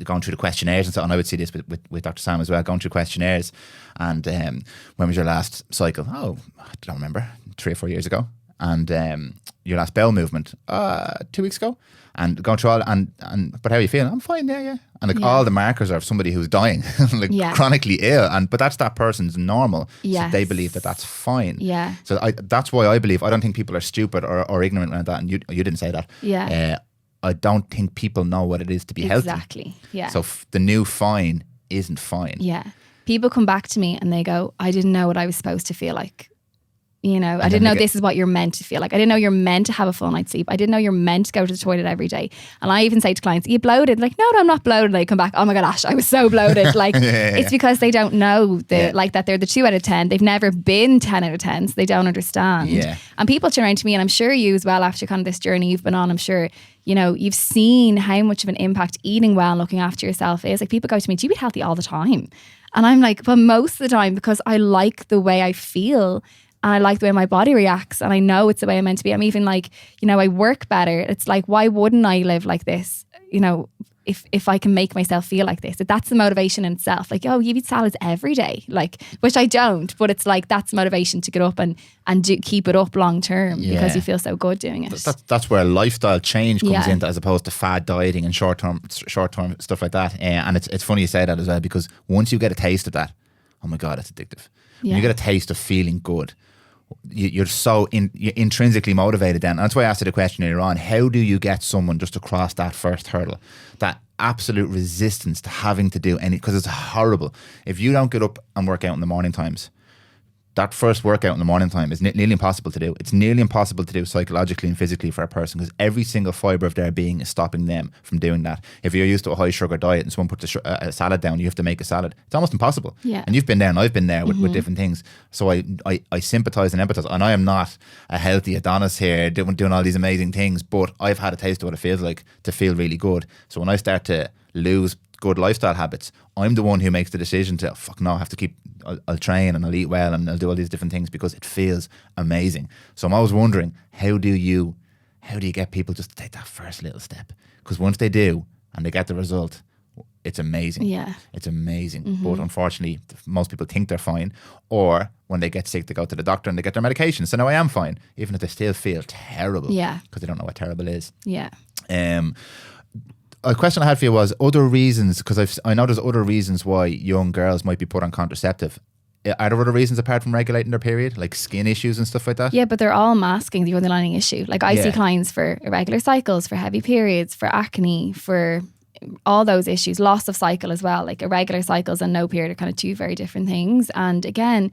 going through the questionnaires and so on. I would see this with Dr. Sam as well, going through questionnaires. And when was your last cycle? Oh, I don't remember, 3 or 4 years ago. And your last bowel movement? 2 weeks ago. And going through all, but how are you feeling? I'm fine, yeah. And all the markers are of somebody who's dying, chronically ill. But that's that person's normal. Yes. So they believe that that's fine. Yeah. So that's why I believe, I don't think people are stupid or ignorant like that. And you didn't say that. Yeah. I don't think people know what it is to be healthy. Exactly. Yeah. So the new fine isn't fine. Yeah. People come back to me and they go, I didn't know what I was supposed to feel like. I didn't know this is what you're meant to feel like. I didn't know you're meant to have a full night's sleep. I didn't know you're meant to go to the toilet every day. And I even say to clients, are you bloated? Like, no, I'm not bloated. And they come back, oh my God, Ash, I was so bloated. Like, it's because they don't know like that they're the 2 out of 10. They've never been 10 out of 10, so they don't understand. Yeah. And people turn around to me, and I'm sure you as well, after kind of this journey you've been on, I'm sure, you've seen how much of an impact eating well and looking after yourself is. Like, people go to me, do you eat healthy all the time? And I'm like, well, most of the time, because I like the way I feel. I like the way my body reacts, and I know it's the way I'm meant to be. I'm even like, you know, I work better. It's like, why wouldn't I live like this? You know, if I can make myself feel like this, that's the motivation in itself. Like, oh, you eat salads every day, like, which I don't, but it's like, that's motivation to get up and keep it up long term because you feel so good doing it. That's where lifestyle change comes into, as opposed to fad dieting and short term stuff like that. And it's funny you say that as well, because once you get a taste of that, oh my God, it's addictive. When you get a taste of feeling good, you're you're intrinsically motivated then. And that's why I asked you the question earlier on, how do you get someone just to cross that first hurdle, that absolute resistance to having to do any, because it's horrible. If you don't get up and work out in the morning times, that first workout in the morning time is nearly impossible to do. It's nearly impossible to do psychologically and physically for a person, because every single fibre of their being is stopping them from doing that. If you're used to a high sugar diet and someone puts a salad down, you have to make a salad. It's almost impossible. Yeah. And you've been there and I've been there with different things. So I sympathise and empathise. And I am not a healthy Adonis here doing all these amazing things, but I've had a taste of what it feels like to feel really good. So when I start to lose good lifestyle habits, I'm the one who makes the decision to, fuck no, I have to keep, I'll train and I'll eat well and I'll do all these different things because it feels amazing. So I'm always wondering, how do you get people just to take that first little step? Because once they do and they get the result, it's amazing. Yeah. It's amazing. But unfortunately, most people think they're fine, or when they get sick, they go to the doctor and they get their medication. So now I am fine, even if they still feel terrible. Yeah. Because they don't know what terrible is. Yeah. A question I had for you was other reasons, because I know there's other reasons why young girls might be put on contraceptive. Are there other reasons apart from regulating their period, like skin issues and stuff like that? Yeah, but they're all masking the underlying issue. Like I see clients for irregular cycles, for heavy periods, for acne, for all those issues, loss of cycle as well. Like irregular cycles and no period are kind of two very different things. And again,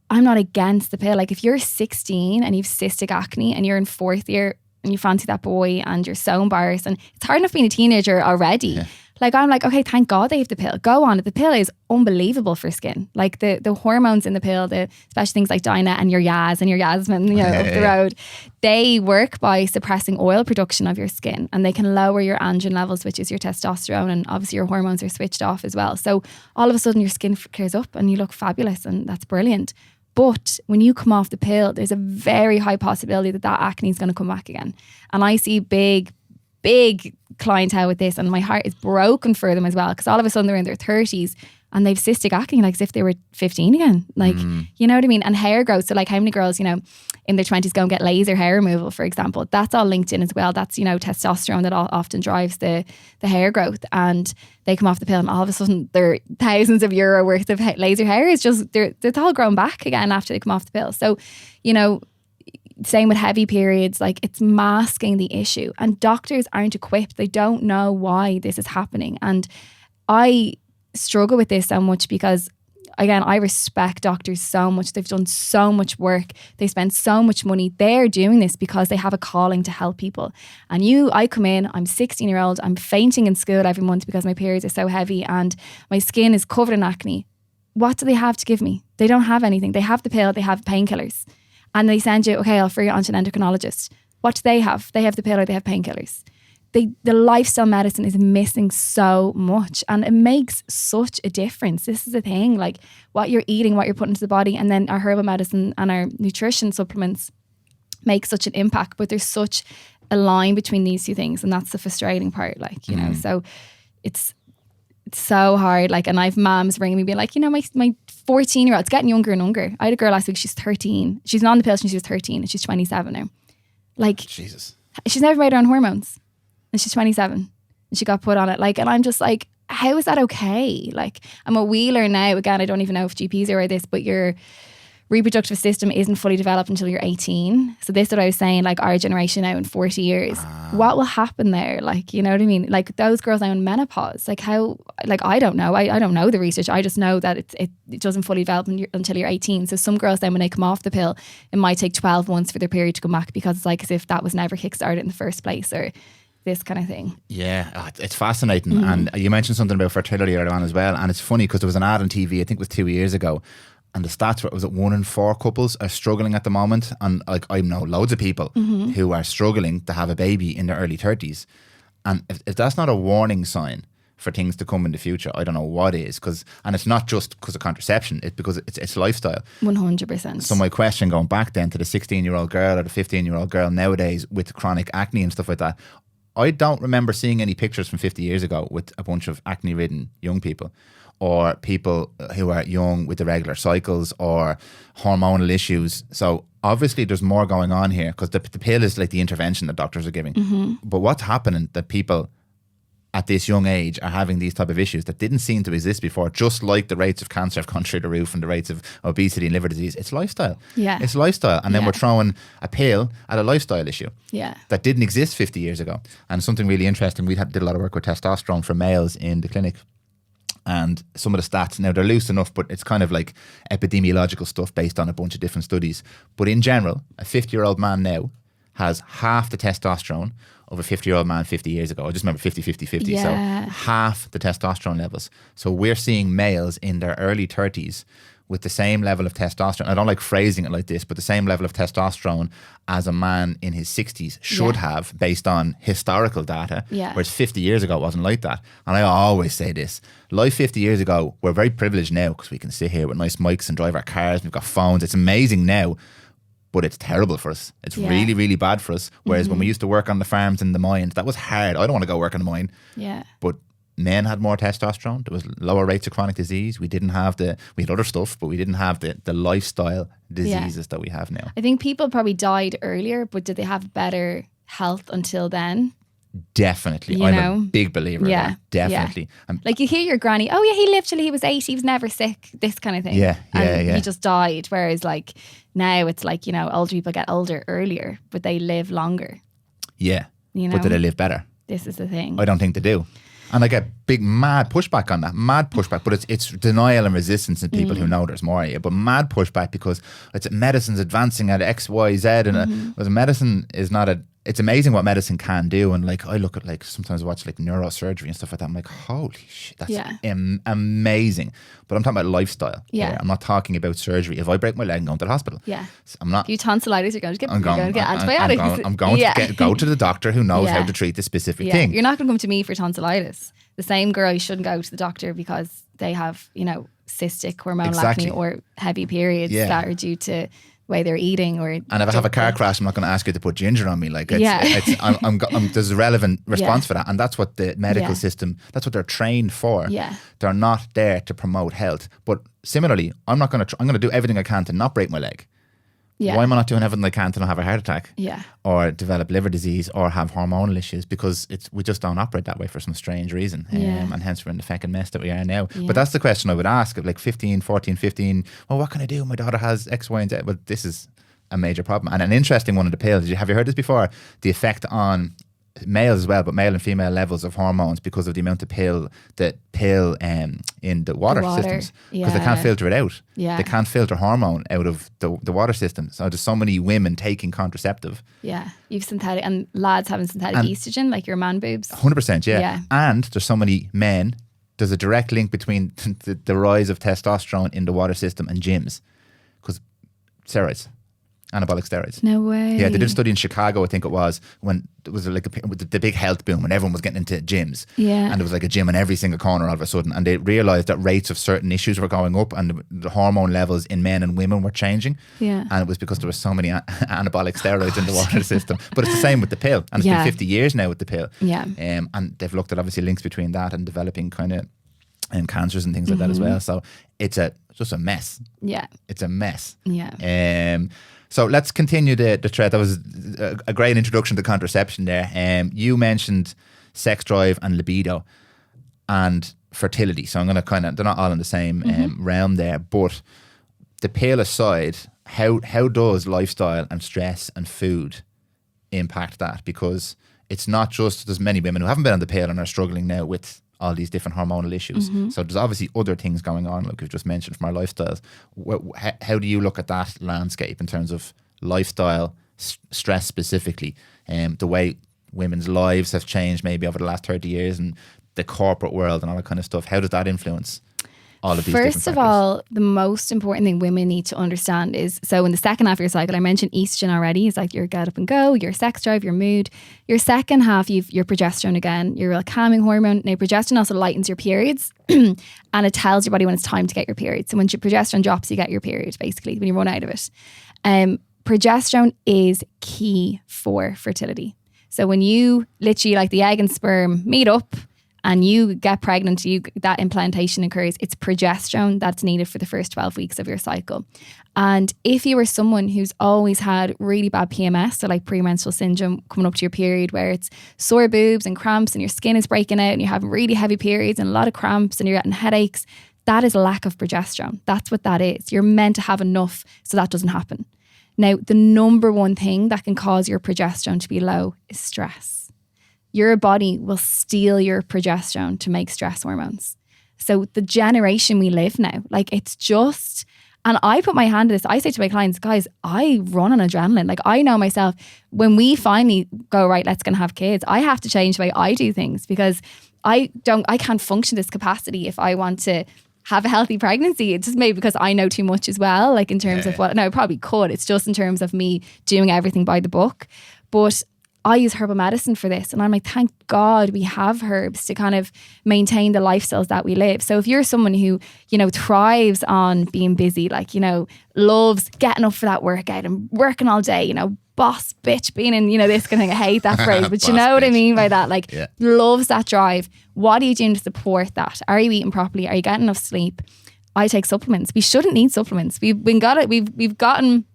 I'm not against the pill. Like if you're 16 and you've cystic acne and you're in 4th year and you fancy that boy and you're so embarrassed, and it's hard enough being a teenager already. Yeah. Like I'm like, okay, thank God they have the pill. Go on it. The pill is unbelievable for skin. Like the hormones in the pill, especially things like Dinah and your Yaz and your Yasmin, you know, up the road, they work by suppressing oil production of your skin, and they can lower your androgen levels, which is your testosterone, and obviously your hormones are switched off as well. So all of a sudden your skin clears up and you look fabulous, and that's brilliant. But when you come off the pill, there's a very high possibility that acne is going to come back again. And I see big clientele with this, and my heart is broken for them as well, because all of a sudden they're in their 30s and they've cystic acne like as if they were 15 again. Like, you know what I mean? And hair growth. So like how many girls, you know, in their 20s go and get laser hair removal, for example. That's all linked in as well. That's, you know, testosterone that often drives the hair growth. And they come off the pill and all of a sudden they're thousands of euro worth of laser hair is just, it's all grown back again after they come off the pill. So, you know, same with heavy periods, like it's masking the issue, and doctors aren't equipped. They don't know why this is happening. And I struggle with this so much because, again, I respect doctors so much. They've done so much work. They spend so much money. They're doing this because they have a calling to help people. And I come in, I'm 16-year-old, I'm fainting in school every month because my periods are so heavy and my skin is covered in acne. What do they have to give me? They don't have anything. They have the pill, they have painkillers. And they send you, okay, I'll refer you on to an endocrinologist. What do they have? They have the pill or they have painkillers. The lifestyle medicine is missing so much, and it makes such a difference. This is the thing, like what you're eating, what you're putting into the body, and then our herbal medicine and our nutrition supplements make such an impact. But there's such a line between these two things, and that's the frustrating part, like, you know. So it's so hard. Like, and I've moms ringing me being like, you know, my 14-year-old's getting younger and younger. I had a girl last week, she's 13. She's on the pill since she was 13 and she's 27 now. Like, Jesus. She's never made her own hormones and she's 27 and she got put on it. Like, and I'm just like, how is that okay? Like, I'm a wheeler now. Again, I don't even know if GPs are aware of this, but your reproductive system isn't fully developed until you're 18. So this is what I was saying, like our generation now in 40 years, what will happen there? Like, you know what I mean? Like those girls now in menopause, like how, like, I don't know. I don't know the research. I just know that it doesn't fully develop until you're 18. So some girls then when they come off the pill, it might take 12 months for their period to come back because it's like as if that was never kickstarted in the first place, or this kind of thing. Yeah, it's fascinating. And you mentioned something about fertility earlier on as well. And it's funny because there was an ad on TV, I think it was 2 years ago, and the stats were, was it 1 in 4 couples are struggling at the moment? And like I know loads of people who are struggling to have a baby in their early 30s. And if that's not a warning sign for things to come in the future. I don't know what is, and it's not just because of contraception, it's because it's lifestyle. 100%. So my question, going back then to the 16-year-old girl or the 15-year-old girl nowadays with chronic acne and stuff like that, I don't remember seeing any pictures from 50 years ago with a bunch of acne-ridden young people, or people who are young with irregular cycles or hormonal issues. So obviously there's more going on here, because the pill is like the intervention that doctors are giving. But what's happening that people at this young age are having these type of issues that didn't seem to exist before, just like the rates of cancer have gone through the roof and the rates of obesity and liver disease. It's lifestyle. Yeah. It's lifestyle. And then we're throwing a pill at a lifestyle issue that didn't exist 50 years ago. And something really interesting, we did a lot of work with testosterone for males in the clinic. And some of the stats, now they're loose enough, but it's kind of like epidemiological stuff based on a bunch of different studies. But in general, a 50-year-old man now has half the testosterone of a 50-year-old man 50 years ago. I just remember 50-50-50. Yeah. So half the testosterone levels. So we're seeing males in their early 30s with the same level of testosterone. I don't like phrasing it like this, but the same level of testosterone as a man in his 60s should have, based on historical data. Whereas 50 years ago, it wasn't like that. And I always say this, life 50 years ago, we're very privileged now because we can sit here with nice mics and drive our cars. We've got phones. It's amazing now, but it's terrible for us. It's really, really bad for us. Whereas when we used to work on the farms and the mines, that was hard. I don't want to go work on the mine. But men had more testosterone. There was lower rates of chronic disease. We had other stuff, but we didn't have the lifestyle diseases that we have now. I think people probably died earlier, but did they have better health until then? Definitely. I'm a big believer in that. Definitely. Like you hear your granny, oh yeah, he lived till he was 8, he was never sick, this kind of thing. He just died. Whereas like now it's like, older people get older earlier, but they live longer. Yeah. But do they live better? This is the thing. I don't think they do. And I get mad pushback on that, but it's denial and resistance in people who know there's more. But mad pushback because medicine's advancing at X, Y, Z, and medicine is not it's amazing what medicine can do. And like I look at sometimes I watch neurosurgery and stuff like that. I'm like, holy shit, that's amazing. But I'm talking about lifestyle. Yeah, I'm not talking about surgery. If I break my leg, I'm going to the hospital. Yeah, I'm not. If you tonsillitis, you're going to get antibiotics. I'm going to go to the doctor who knows how to treat the specific thing. You're not going to come to me for tonsillitis. The same girl, you shouldn't go to the doctor because they have cystic hormonal acne or heavy periods that are due to way they're eating. And if I have a car crash, I'm not going to ask you to put ginger on me. There's a relevant response for that, and that's what the medical system. That's what they're trained for. Yeah, they're not there to promote health. But similarly, I'm going to do everything I can to not break my leg. Yeah. Why am I not doing everything I can to not have a heart attack? Yeah. Or develop liver disease or have hormonal issues? Because we just don't operate that way for some strange reason. And hence we're in the fucking mess that we are now. Yeah. But that's the question I would ask of 15, well, what can I do? My daughter has X, Y, and Z. Well, this is a major problem. And an interesting one of the pills, have you heard this before? The effect on males as well, but male and female levels of hormones because of the amount of pill in the water systems, because they can't filter it out. They can't filter hormone out of the water system. So there's so many women taking contraceptive. Yeah, you've synthetic, and lads having synthetic estrogen, like your man boobs. 100%, yeah. And there's so many men. There's a direct link between the rise of testosterone in the water system and gyms, because steroids. Anabolic steroids. No way. Yeah, they did a study in Chicago, I think it was, when it was the big health boom when everyone was getting into gyms. Yeah. And there was like a gym in every single corner all of a sudden. And they realised that rates of certain issues were going up and the hormone levels in men and women were changing. Yeah. And it was because there were so many anabolic steroids in the water system. But it's the same with the pill. And it's been 50 years now with the pill. Yeah. And they've looked at obviously links between that and developing kind of cancers and things like that as well. So it's just a mess. Yeah. It's a mess. Yeah. So let's continue the thread. That was a great introduction to contraception there. You mentioned sex drive and libido and fertility. So I'm going to they're not all in the same realm there. But the pill aside, how does lifestyle and stress and food impact that? Because it's not just, there's many women who haven't been on the pill and are struggling now with all these different hormonal issues. So there's obviously other things going on, like we've just mentioned, from our lifestyles. How do you look at that landscape in terms of lifestyle, stress specifically, the way women's lives have changed maybe over the last 30 years and the corporate world and all that kind of stuff? How does that influence all of these different First of factors? all, the most important thing women need to understand is, so in the second half of your cycle, I mentioned estrogen already, is like your get up and go, your sex drive, your mood. Your second half, you've your progesterone again, your calming hormone. Now, progesterone also lightens your periods and it tells your body when it's time to get your period. So when your progesterone drops, you get your period, basically, when you run out of it. Progesterone is key for fertility. So when you literally, like the egg and sperm meet up and you get pregnant, that implantation occurs, it's progesterone that's needed for the first 12 weeks of your cycle. And if you are someone who's always had really bad PMS, so like premenstrual syndrome coming up to your period where it's sore boobs and cramps and your skin is breaking out and you're having really heavy periods and a lot of cramps and you're getting headaches, that is lack of progesterone. That's what that is. You're meant to have enough so that doesn't happen. Now, the number one thing that can cause your progesterone to be low is stress. Your body will steal your progesterone to make stress hormones. So the generation we live now, like it's just, and I put my hand to this, I say to my clients, guys, I run on adrenaline. Like I know myself, when we finally go, right, let's go and have kids, I have to change the way I do things because I can't function this capacity if I want to have a healthy pregnancy. It's just maybe because I know too much as well, like in terms of what, no, I probably could. It's just in terms of me doing everything by the book. But I use herbal medicine for this. And I'm like, thank God we have herbs to kind of maintain the lifestyles that we live. So if you're someone who, thrives on being busy, like, loves getting up for that workout and working all day, boss bitch being in, this kind of thing. I hate that phrase, but you know what I mean by that? Like loves that drive. What are you doing to support that? Are you eating properly? Are you getting enough sleep? I take supplements. We shouldn't need supplements. We've gotten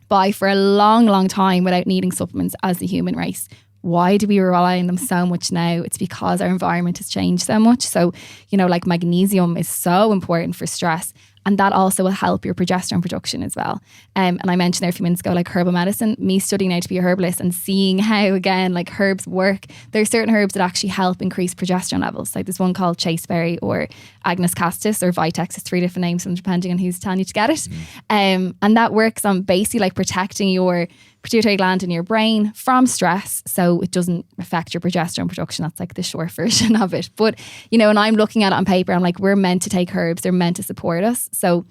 by for a long, long time without needing supplements as the human race. Why do we rely on them so much now? It's because our environment has changed so much. So, like magnesium is so important for stress. And that also will help your progesterone production as well. And I mentioned there a few minutes ago, like herbal medicine, me studying now to be a herbalist and seeing how, again, like herbs work. There are certain herbs that actually help increase progesterone levels. Like there's one called chasteberry or Agnus castus or vitex. It's 3 different names depending on who's telling you to get it. And that works on basically like protecting your pituitary gland in your brain from stress so it doesn't affect your progesterone production. That's like the short version of it. But, when I'm looking at it on paper, I'm like, we're meant to take herbs. They're meant to support us. So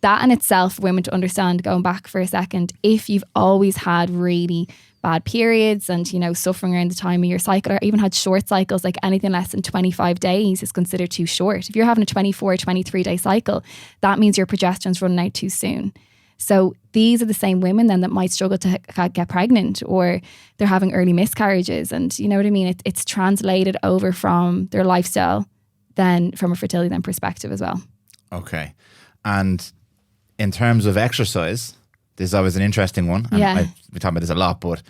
that in itself, women to understand, going back for a second, if you've always had really bad periods and, suffering around the time of your cycle or even had short cycles, like anything less than 25 days is considered too short. If you're having a 24, 23 day cycle, that means your progesterone's running out too soon. So these are the same women then that might struggle to get pregnant or they're having early miscarriages. And you know what I mean? It's translated over from their lifestyle then from a fertility then perspective as well. Okay. And in terms of exercise, this is always an interesting one. And yeah. we talk about this a lot, but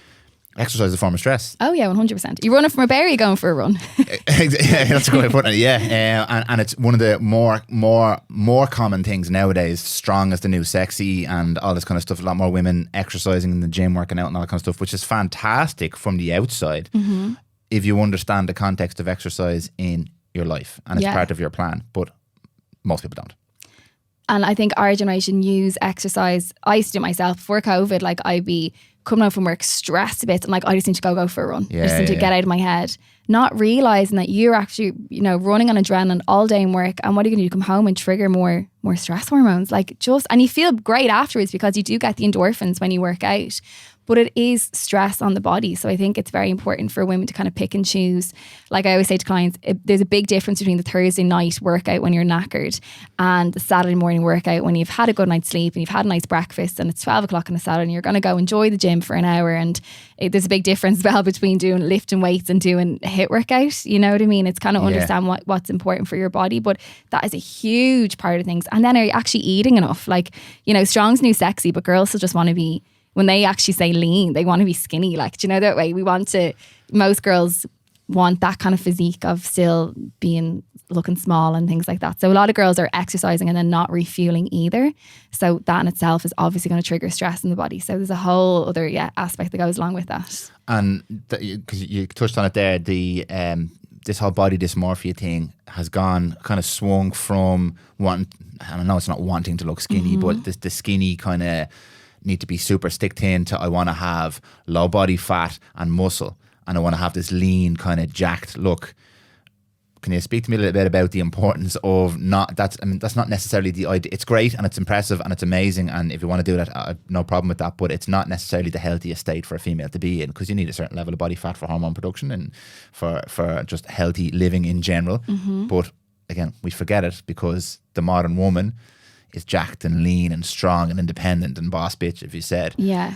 exercise is a form of stress. Oh yeah, 100%. You're running from a bear, you're going for a run. Yeah, that's a good way of putting it. Yeah, and it's one of the more common things nowadays. Strong is the new sexy, and all this kind of stuff. A lot more women exercising in the gym, working out, and all that kind of stuff, which is fantastic from the outside if you understand the context of exercise in your life and it's part of your plan. But most people don't. And I think our generation use exercise. I used to do it myself before COVID. Like I'd be coming home from work stressed a bit and like I just need to go for a run. I just need to get out of my head. Not realising that you're actually, running on adrenaline all day in work, and what are you going to do? Come home and trigger more stress hormones. And you feel great afterwards because you do get the endorphins when you work out. But it is stress on the body. So I think it's very important for women to kind of pick and choose. Like I always say to clients, there's a big difference between the Thursday night workout when you're knackered and the Saturday morning workout when you've had a good night's sleep and you've had a nice breakfast and it's 12 o'clock on a Saturday and you're going to go enjoy the gym for an hour. And there's a big difference as well between doing lifting weights and doing a HIIT workout. You know what I mean? It's kind of understand what's important for your body. But that is a huge part of things. And then are you actually eating enough? Strong's new sexy, but girls still just want to be, when they actually say lean, they want to be skinny. Do you know that way? Most girls want that kind of physique of still looking small and things like that. So a lot of girls are exercising and then not refueling either. So that in itself is obviously going to trigger stress in the body. So there's a whole other aspect that goes along with that. And because you touched on it there, this whole body dysmorphia thing has swung from wanting, I know it's not wanting to look skinny, but the skinny kind of need to be super stick thin to I want to have low body fat and muscle and I want to have this lean kind of jacked look. can you speak to me a little bit about the importance of that's not necessarily the idea. It's great and it's impressive and it's amazing, and if you want to do that, no problem with that, but it's not necessarily the healthiest state for a female to be in, because you need a certain level of body fat for hormone production and for just healthy living in general. But again, we forget it because the modern woman is jacked and lean and strong and independent and boss bitch, if you said. Yeah.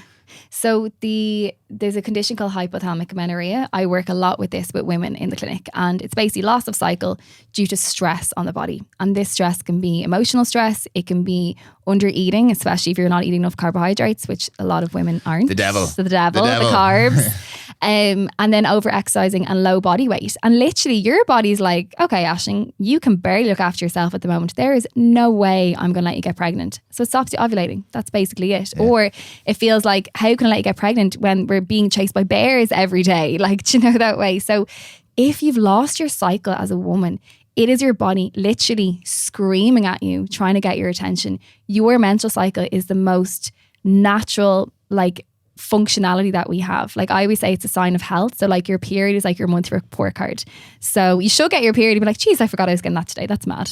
So there's a condition called hypothalamic amenorrhea. I work a lot with this with women in the clinic, and it's basically loss of cycle due to stress on the body. And this stress can be emotional stress. It can be under eating, especially if you're not eating enough carbohydrates, which a lot of women aren't. The devil. So the carbs. And then over exercising and low body weight. And literally your body's like, okay, Aisling, you can barely look after yourself at the moment. There is no way I'm going to let you get pregnant. So it stops you ovulating. That's basically it. Yeah. Or it feels like, how can I let you get pregnant when we're being chased by bears every day? Like, do you know, that way? So if you've lost your cycle as a woman, it is your body literally screaming at you, trying to get your attention. Your menstrual cycle is the most natural, like, functionality that we have. Like, I always say it's a sign of health. So like, your period is like your monthly report card. So you should get your period and be like, geez, I forgot I was getting that today. That's mad.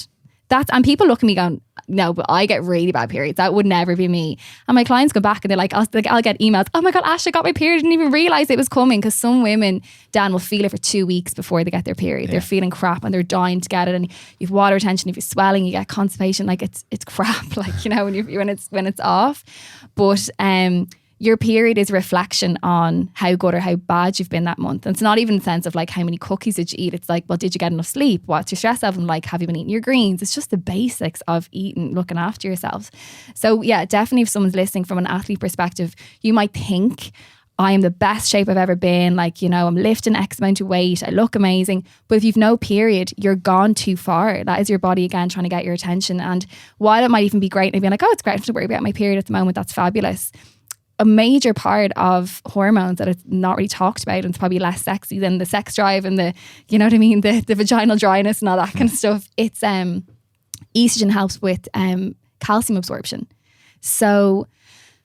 And people look at me going, no, but I get really bad periods. That would never be me. And my clients go back and they're like, I'll get emails. Oh my God, Ash, I got my period. I didn't even realize it was coming. Because some women, Dan, will feel it for 2 weeks before they get their period. Yeah. They're feeling crap and they're dying to get it. And you've water retention, if you're swelling, you get constipation. Like, it's crap. Like, you know, when it's off. But your period is a reflection on how good or how bad you've been that month. And it's not even the sense of like, how many cookies did you eat? It's like, well, did you get enough sleep? What's your stress level like? Have you been eating your greens? It's just the basics of eating, looking after yourselves. So yeah, definitely if someone's listening from an athlete perspective, you might think, I am the best shape I've ever been. Like, you know, I'm lifting X amount of weight. I look amazing. But if you've no period, you're gone too far. That is your body again trying to get your attention. And while it might even be great and being like, oh, it's great, I don't have to worry about my period at the moment, that's fabulous. A major part of hormones that it's not really talked about, and it's probably less sexy than the sex drive and the, you know what I mean, the vaginal dryness and all that kind of stuff. It's estrogen helps with calcium absorption. So,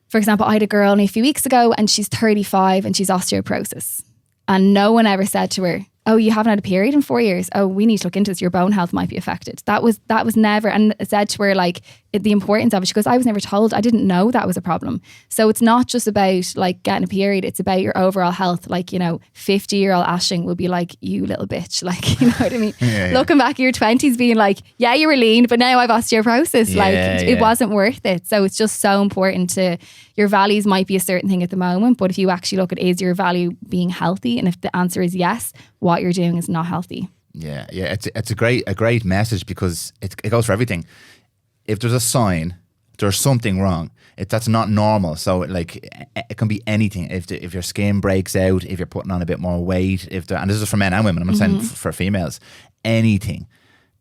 for example, I had a girl only a few weeks ago and she's 35 and she's osteoporosis. And no one ever said to her, oh, you haven't had a period in 4 years. Oh, we need to look into this. Your bone health might be affected. That was never, and it said to her like the importance of it. She goes, I was never told. I didn't know that was a problem. So it's not just about like getting a period. It's about your overall health. Like, you know, 50-year-old Aisling will be like, you little bitch. Like, you know what I mean? Yeah. Looking back at your 20s being like, yeah, you were lean, but now I've osteoporosis. It wasn't worth it. So it's just so important to, your values might be a certain thing at the moment, but if you actually look at, is your value being healthy? And if the answer is yes, what you're doing is not healthy. Yeah. It's a great message, because it goes for everything. If there's a sign, there's something wrong. That's not normal. So like, it can be anything. If your skin breaks out, if you're putting on a bit more weight, and this is for men and women, I'm not saying for females, anything,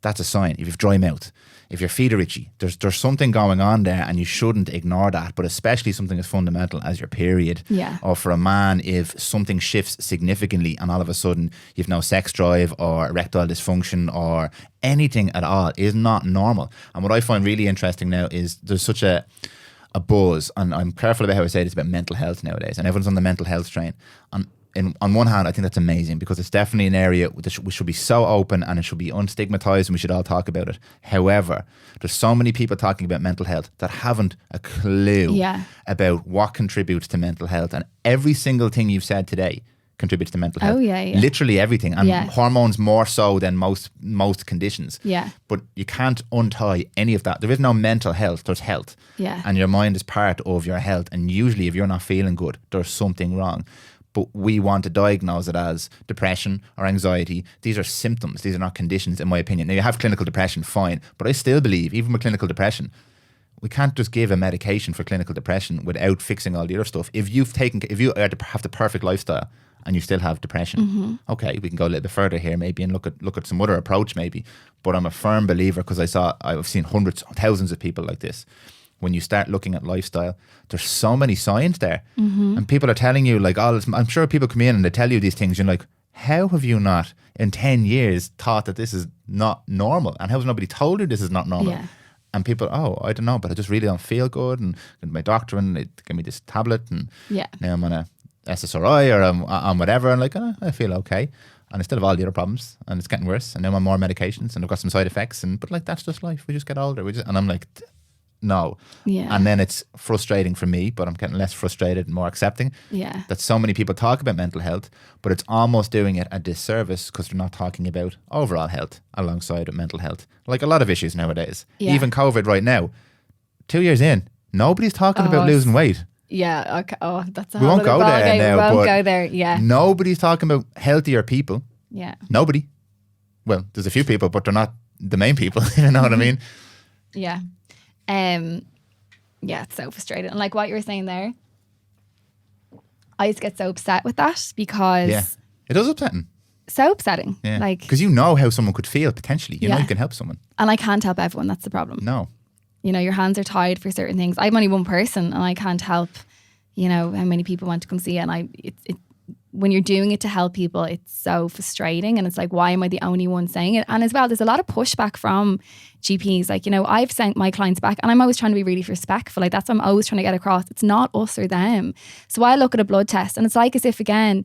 that's a sign. If you've dry mouth, if your feet are itchy, there's something going on there, and you shouldn't ignore that. But especially something as fundamental as your period. Yeah. Or for a man, if something shifts significantly and all of a sudden you've no sex drive or erectile dysfunction or anything at all, is not normal. And what I find really interesting now is there's such a buzz, and I'm careful about how I say this, about mental health nowadays, and everyone's on the mental health train. On one hand, I think that's amazing, because it's definitely an area that we should be so open, and it should be unstigmatized, and we should all talk about it. However, there's so many people talking about mental health that haven't a clue about what contributes to mental health. And every single thing you've said today contributes to mental health. Oh, yeah. Literally everything. And hormones more so than most conditions. Yeah. But you can't untie any of that. There is no mental health, there's health. Yeah. And your mind is part of your health. And usually if you're not feeling good, there's something wrong. But we want to diagnose it as depression or anxiety. These are symptoms. These are not conditions, in my opinion. Now, you have clinical depression, fine. But I still believe, even with clinical depression, we can't just give a medication for clinical depression without fixing all the other stuff. If you have the perfect lifestyle and you still have depression, okay, we can go a little bit further here maybe and look at some other approach maybe. But I'm a firm believer, because I've seen hundreds, thousands of people like this. When you start looking at lifestyle, there's so many signs there. And people are telling you like, I'm sure people come in and they tell you these things. You're like, how have you not in 10 years thought that this is not normal? And how has nobody told you this is not normal? Yeah. And people, I don't know, but I just really don't feel good. And my doctor, and they give me this tablet, and now I'm on a SSRI or I'm on whatever. And like, I feel okay. And I still have all the other problems, and it's getting worse. And now I'm on more medications, and I've got some side effects. But like, that's just life. We just get older. And I'm like, no. Yeah. And then it's frustrating for me, but I'm getting less frustrated and more accepting. Yeah. That so many people talk about mental health, but it's almost doing it a disservice because they're not talking about overall health alongside with mental health. Like a lot of issues nowadays. Yeah. Even COVID right now, 2 years in, nobody's talking about losing weight. Yeah. Okay. Oh, that's a We won't go there now. We won't but go there. Yeah. Nobody's talking about healthier people. Yeah. Nobody. Well, there's a few people, but they're not the main people. You know what I mean? Yeah. Yeah, it's so frustrating. And like what you were saying there, I used to get so upset with that because it is upsetting. So upsetting. Yeah. Like, because you know how someone could feel potentially. You know you can help someone. And I can't help everyone. That's the problem. No. You know, your hands are tied for certain things. I'm only one person and I can't help, you know, how many people want to come see it. And when you're doing it to help people, it's so frustrating. And it's like, why am I the only one saying it? And as well, there's a lot of pushback from GPs. Like, you know, I've sent my clients back and I'm always trying to be really respectful. Like, that's what I'm always trying to get across. It's not us or them. So I look at a blood test and it's like as if, again,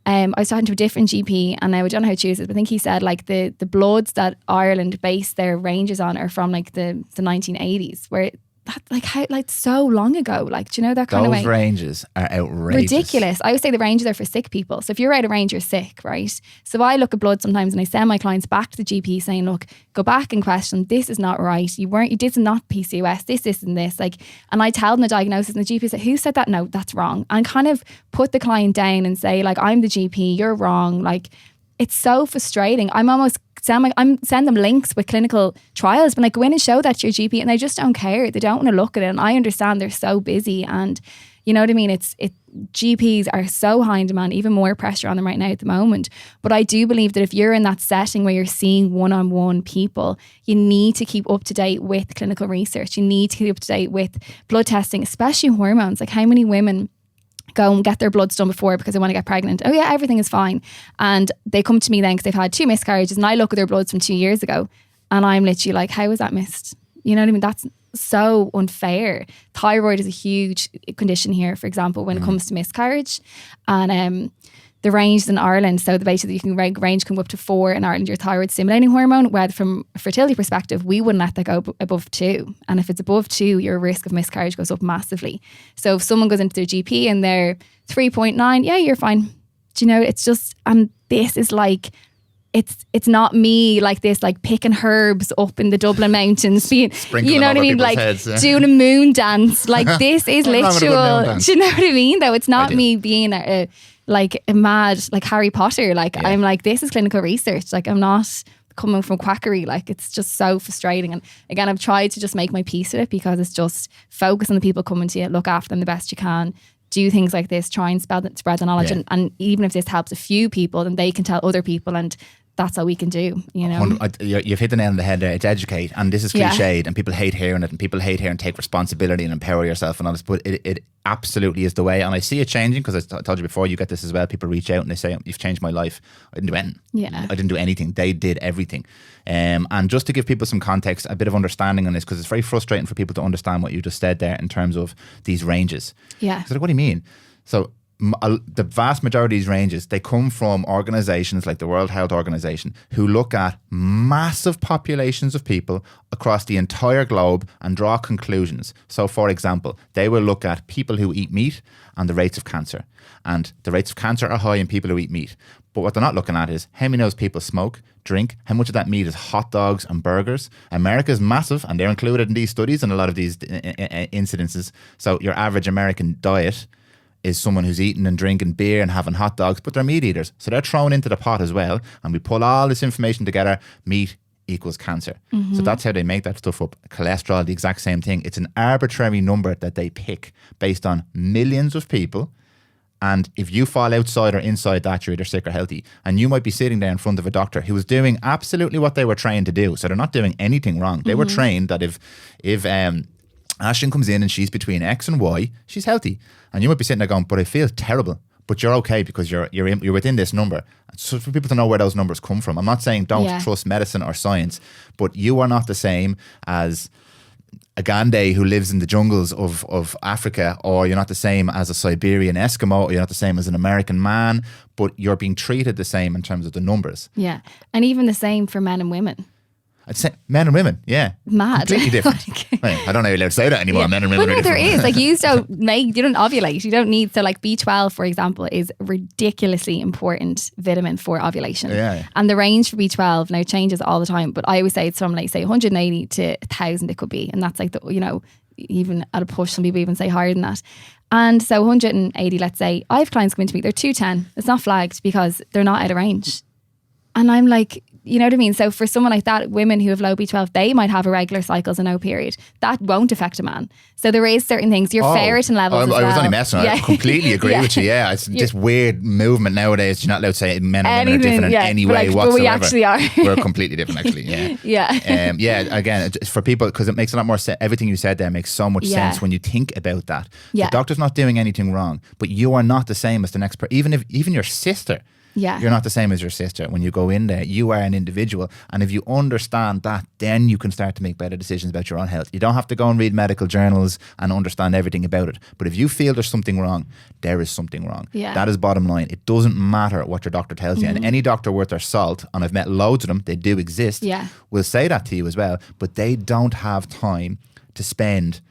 I was talking to a different GP and I don't know how to choose it, but I think he said like the bloods that Ireland base their ranges on are from like the 1980s, where that like so long ago, like, do you know that kind of way? Those ranges are outrageous. Ridiculous. I would say the ranges are for sick people. So if you're out of range, you're sick, right? So I look at blood sometimes and I send my clients back to the GP saying, look, go back and question, this is not right. You did not PCOS, this and this. Like, and I tell them the diagnosis and the GP said, who said that? No, that's wrong. And kind of put the client down and say, like, I'm the GP, you're wrong. Like, it's so frustrating. I'm send them links with clinical trials, but like, go in and show that to your GP, and they just don't care. They don't want to look at it. And I understand they're so busy, and you know what I mean? GPs are so high in demand, even more pressure on them right now at the moment. But I do believe that if you're in that setting where you're seeing one-on-one people, you need to keep up to date with clinical research. You need to keep up to date with blood testing, especially hormones. Like, how many women go and get their bloods done before because they want to get pregnant? Oh yeah, everything is fine. And they come to me then because they've had 2 miscarriages, and I look at their bloods from 2 years ago and I'm literally like, how was that missed? You know what I mean? That's so unfair. Thyroid is a huge condition here, for example, when it comes to miscarriage. And the range in Ireland, so basically you can range can go up to 4 in Ireland, your thyroid stimulating hormone, where from a fertility perspective, we wouldn't let that go above 2. And if it's above 2, your risk of miscarriage goes up massively. So if someone goes into their GP and they're 3.9, yeah, you're fine. Do you know, it's just, and this is like, it's not me like this, like picking herbs up in the Dublin mountains, being, you know what I mean, like heads, yeah. doing a moon dance. Like, this is literal. Do you know what I mean? Though it's not me being like a mad, like Harry Potter. Like, yeah. I'm like, this is clinical research. Like, I'm not coming from quackery. Like, it's just so frustrating. And again, I've tried to just make my peace with it, because it's just focus on the people coming to you, look after them the best you can. Do things like this, try and spread the knowledge. Yeah. And even if this helps a few people, then they can tell other people, and that's all we can do, you know. You've hit the nail on the head there. It's educate, and this is cliched, and people hate hearing it, and people hate hearing take responsibility and empower yourself and all this, but it absolutely is the way. And I see it changing, because I told you before, you get this as well. People reach out and they say, you've changed my life. I didn't do anything. Yeah. I didn't do anything. They did everything. And just to give people some context, a bit of understanding on this, because it's very frustrating for people to understand what you just said there in terms of these ranges. Yeah. So like, what do you mean? So the vast majority of these ranges, they come from organizations like the World Health Organization, who look at massive populations of people across the entire globe and draw conclusions. So for example, they will look at people who eat meat and the rates of cancer. And the rates of cancer are high in people who eat meat. But what they're not looking at is how many of those people smoke, drink, how much of that meat is hot dogs and burgers. America is massive, and they're included in these studies and a lot of these incidences. So your average American diet is someone who's eating and drinking beer and having hot dogs, but they're meat eaters. So they're thrown into the pot as well. And we pull all this information together. Meat equals cancer. Mm-hmm. So that's how they make that stuff up. Cholesterol, the exact same thing. It's an arbitrary number that they pick based on millions of people. And if you fall outside or inside that, you're either sick or healthy. And you might be sitting there in front of a doctor who is doing absolutely what they were trained to do. So they're not doing anything wrong. They were trained that if Ashton comes in and she's between X and Y, she's healthy. And you might be sitting there going, but I feel terrible. But you're okay because you're within this number. So for people to know where those numbers come from. I'm not saying don't trust medicine or science, but you are not the same as a Gandhi who lives in the jungles of Africa, or you're not the same as a Siberian Eskimo, or you're not the same as an American man, but you're being treated the same in terms of the numbers. Yeah. And even the same for men and women. I'd say men and women, yeah. Mad. Completely different. Well, I don't know if you're allowed to say that anymore. Men and women Well, are no, there different. is. Like, you don't ovulate. You don't need, so like B12, for example, is a ridiculously important vitamin for ovulation. Yeah. And the range for B12 now changes all the time, but I always say it's from like, say 180 to 1,000 it could be. And that's like, even at a push, some people even say higher than that. And so 180, let's say, I have clients come into me, they're 210. It's not flagged because they're not out of range. And I'm like, you know what I mean? So for someone like that, women who have low B12, they might have irregular cycles and no period. That won't affect a man. So there is certain things. Your ferritin levels as well. I was only messing. I completely agree with you. Yeah, it's this weird movement nowadays. You're not allowed to say men and women are different in any way whatsoever. But we actually are. We're completely different, actually. Yeah. Yeah. Again, it's for people, because it makes a lot more sense. Everything you said there makes so much sense when you think about that. The doctor's not doing anything wrong, but you are not the same as the next person. Even your sister. Yeah. You're not the same as your sister. When you go in there, you are an individual. And if you understand that, then you can start to make better decisions about your own health. You don't have to go and read medical journals and understand everything about it. But if you feel there's something wrong, there is something wrong. Yeah. That is bottom line. It doesn't matter what your doctor tells you. And any doctor worth their salt, and I've met loads of them, they do exist, will say that to you as well. But they don't have time to spend.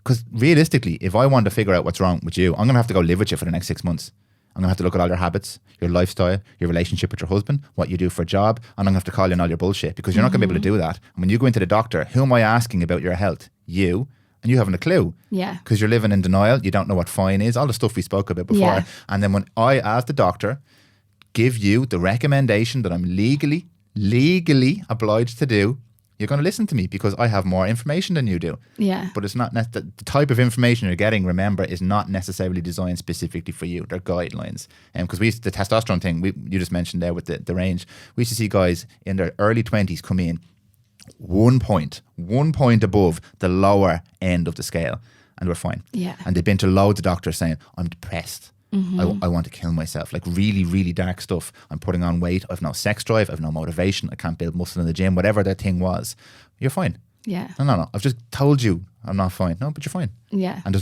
Because realistically, if I want to figure out what's wrong with you, I'm going to have to go live with you for the next 6 months. I'm going to have to look at all your habits, your lifestyle, your relationship with your husband, what you do for a job, and I'm going to have to call you on all your bullshit, because you're not going to be able to do that. And when you go into the doctor, who am I asking about your health? You. And you haven't a clue. Yeah. Because you're living in denial. You don't know what fine is, all the stuff we spoke about before. Yeah. And then when I, as the doctor, give you the recommendation that I'm legally obliged to do, you're going to listen to me because I have more information than you do. Yeah. But it's not the type of information you're getting, remember, is not necessarily designed specifically for you. They're guidelines. Because the testosterone thing, you just mentioned there with the range, we used to see guys in their early 20s come in 1 point above the lower end of the scale, and we're fine. Yeah. And they've been to loads of doctors saying, I'm depressed. I want to kill myself. Like really, really dark stuff. I'm putting on weight. I've no sex drive. I've no motivation. I can't build muscle in the gym. Whatever that thing was, you're fine. Yeah. No. I've just told you I'm not fine. No, but you're fine. Yeah. And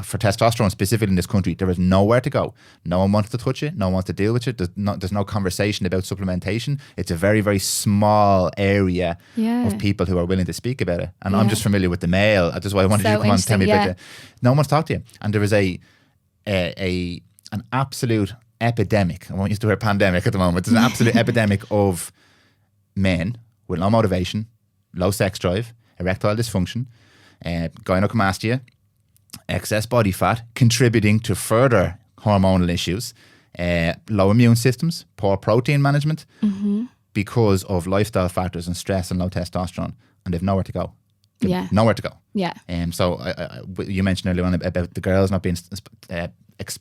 for testosterone specifically in this country, there is nowhere to go. No one wants to touch it. No one wants to deal with it. There's no conversation about supplementation. It's a very, very small area of people who are willing to speak about it. And I'm just familiar with the male. That's why I wanted you to come on and tell me about it. No one wants to talk to you. And there is an absolute epidemic. I won't use the word pandemic at the moment. There's an absolute epidemic of men with low motivation, low sex drive, erectile dysfunction, gynecomastia, excess body fat, contributing to further hormonal issues, low immune systems, poor protein management, because of lifestyle factors and stress and low testosterone, and they've nowhere to go. Nowhere to go. Yeah. So you mentioned earlier on about the girls not being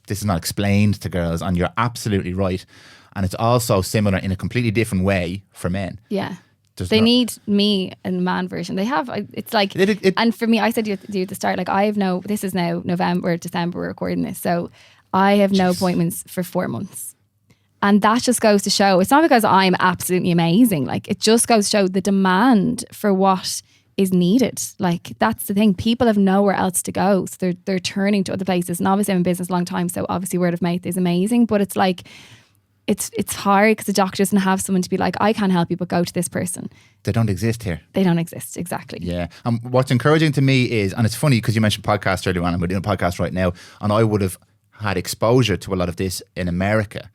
this is not explained to girls, and you're absolutely right. And it's also similar in a completely different way for men. Yeah. They need me in the man version. They have, it's like, and for me, I said to you at the start, like this is now November, December, we're recording this. So I have no appointments for 4 months. And that just goes to show, it's not because I'm absolutely amazing. Like, it just goes to show the demand for what is needed. Like, that's the thing. People have nowhere else to go. So they're turning to other places. And obviously I'm in business a long time, so obviously word of mouth is amazing. But it's like, it's hard because the doctor doesn't have someone to be like, I can't help you, but go to this person. They don't exist here. They don't exist, exactly. Yeah. And what's encouraging to me is, and it's funny because you mentioned podcasts earlier on, and we're doing a podcast right now, and I would have had exposure to a lot of this in America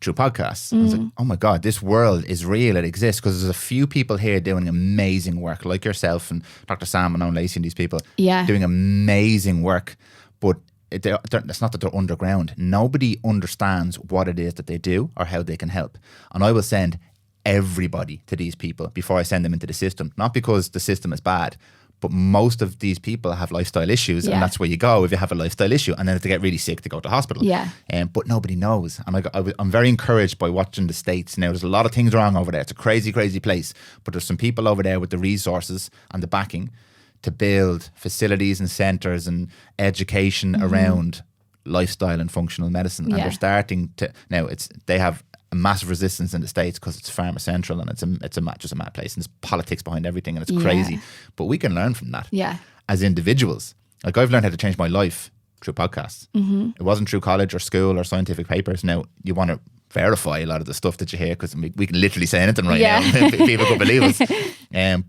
through podcasts. I was like, oh my God, this world is real. It exists, because there's a few people here doing amazing work, like yourself and Dr. Sam and Owen Lacey and these people doing amazing work. But it's not that they're underground. Nobody understands what it is that they do or how they can help. And I will send everybody to these people before I send them into the system. Not because the system is bad, but most of these people have lifestyle issues, and that's where you go if you have a lifestyle issue. And then if they get really sick, they go to hospital. Yeah. But nobody knows. And I'm very encouraged by watching the States now. There's a lot of things wrong over there. It's a crazy, crazy place. But there's some people over there with the resources and the backing to build facilities and centres and education around lifestyle and functional medicine. And they're starting to, now they have a massive resistance in the States because it's farmer central and it's just a mad place, and there's politics behind everything, and it's crazy. But we can learn from that as individuals. Like, I've learned how to change my life through podcasts. It wasn't through college or school or scientific papers. Now, you want to verify a lot of the stuff that you hear, because we can literally say anything right now. People could believe us.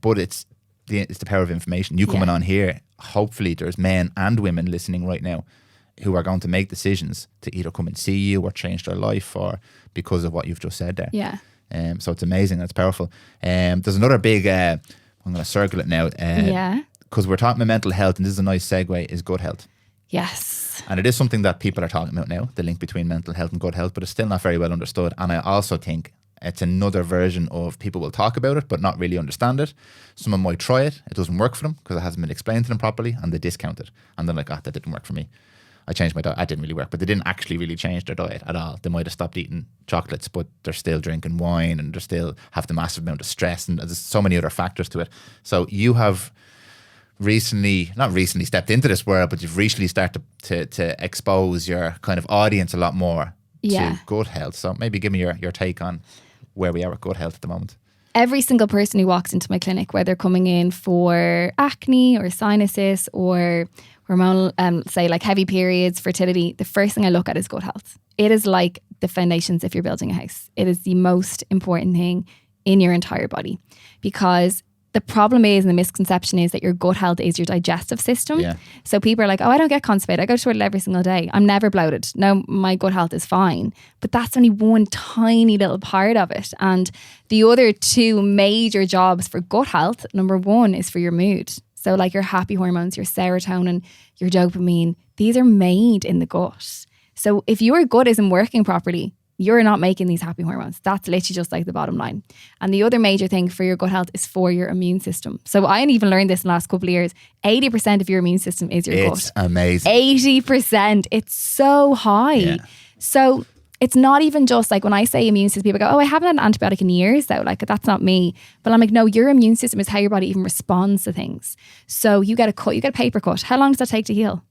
But it's the power of information. You coming on here, hopefully there's men and women listening right now who are going to make decisions to either come and see you or change their life, or because of what you've just said there. Yeah. So it's amazing. That's powerful. There's another big, I'm going to circle it now. Because we're talking about mental health, and this is a nice segue, is gut health. Yes. And it is something that people are talking about now, the link between mental health and gut health, but it's still not very well understood. And I also think it's another version of people will talk about it, but not really understand it. Someone might try it. It doesn't work for them because it hasn't been explained to them properly, and they discount it. And they're like, that didn't work for me. I changed my diet. That didn't really work. But they didn't actually really change their diet at all. They might have stopped eating chocolates, but they're still drinking wine, and they still have the massive amount of stress, and there's so many other factors to it. So you have not recently stepped into this world, but you've recently started to expose your kind of audience a lot more to gut health. So maybe give me your take on where we are with gut health at the moment. Every single person who walks into my clinic, whether coming in for acne or sinuses or hormonal, say like heavy periods, fertility, the first thing I look at is gut health. It is like the foundations if you're building a house. It is the most important thing in your entire body, because the problem is, and the misconception is, that your gut health is your digestive system. Yeah. So people are like, I don't get constipated. I go to the toilet every single day. I'm never bloated. No, my gut health is fine. But that's only one tiny little part of it. And the other two major jobs for gut health, number one is for your mood. So like your happy hormones, your serotonin, your dopamine, these are made in the gut. So if your gut isn't working properly, you're not making these happy hormones. That's literally just like the bottom line. And the other major thing for your gut health is for your immune system. So I even learned this in the last couple of years. 80% of your immune system is your gut. It's amazing. 80%. It's so high. Yeah. So it's not even just like when I say immune system, people go, I haven't had an antibiotic in years though. Like, that's not me. But I'm like, no, your immune system is how your body even responds to things. So you get a cut, you get a paper cut. How long does that take to heal?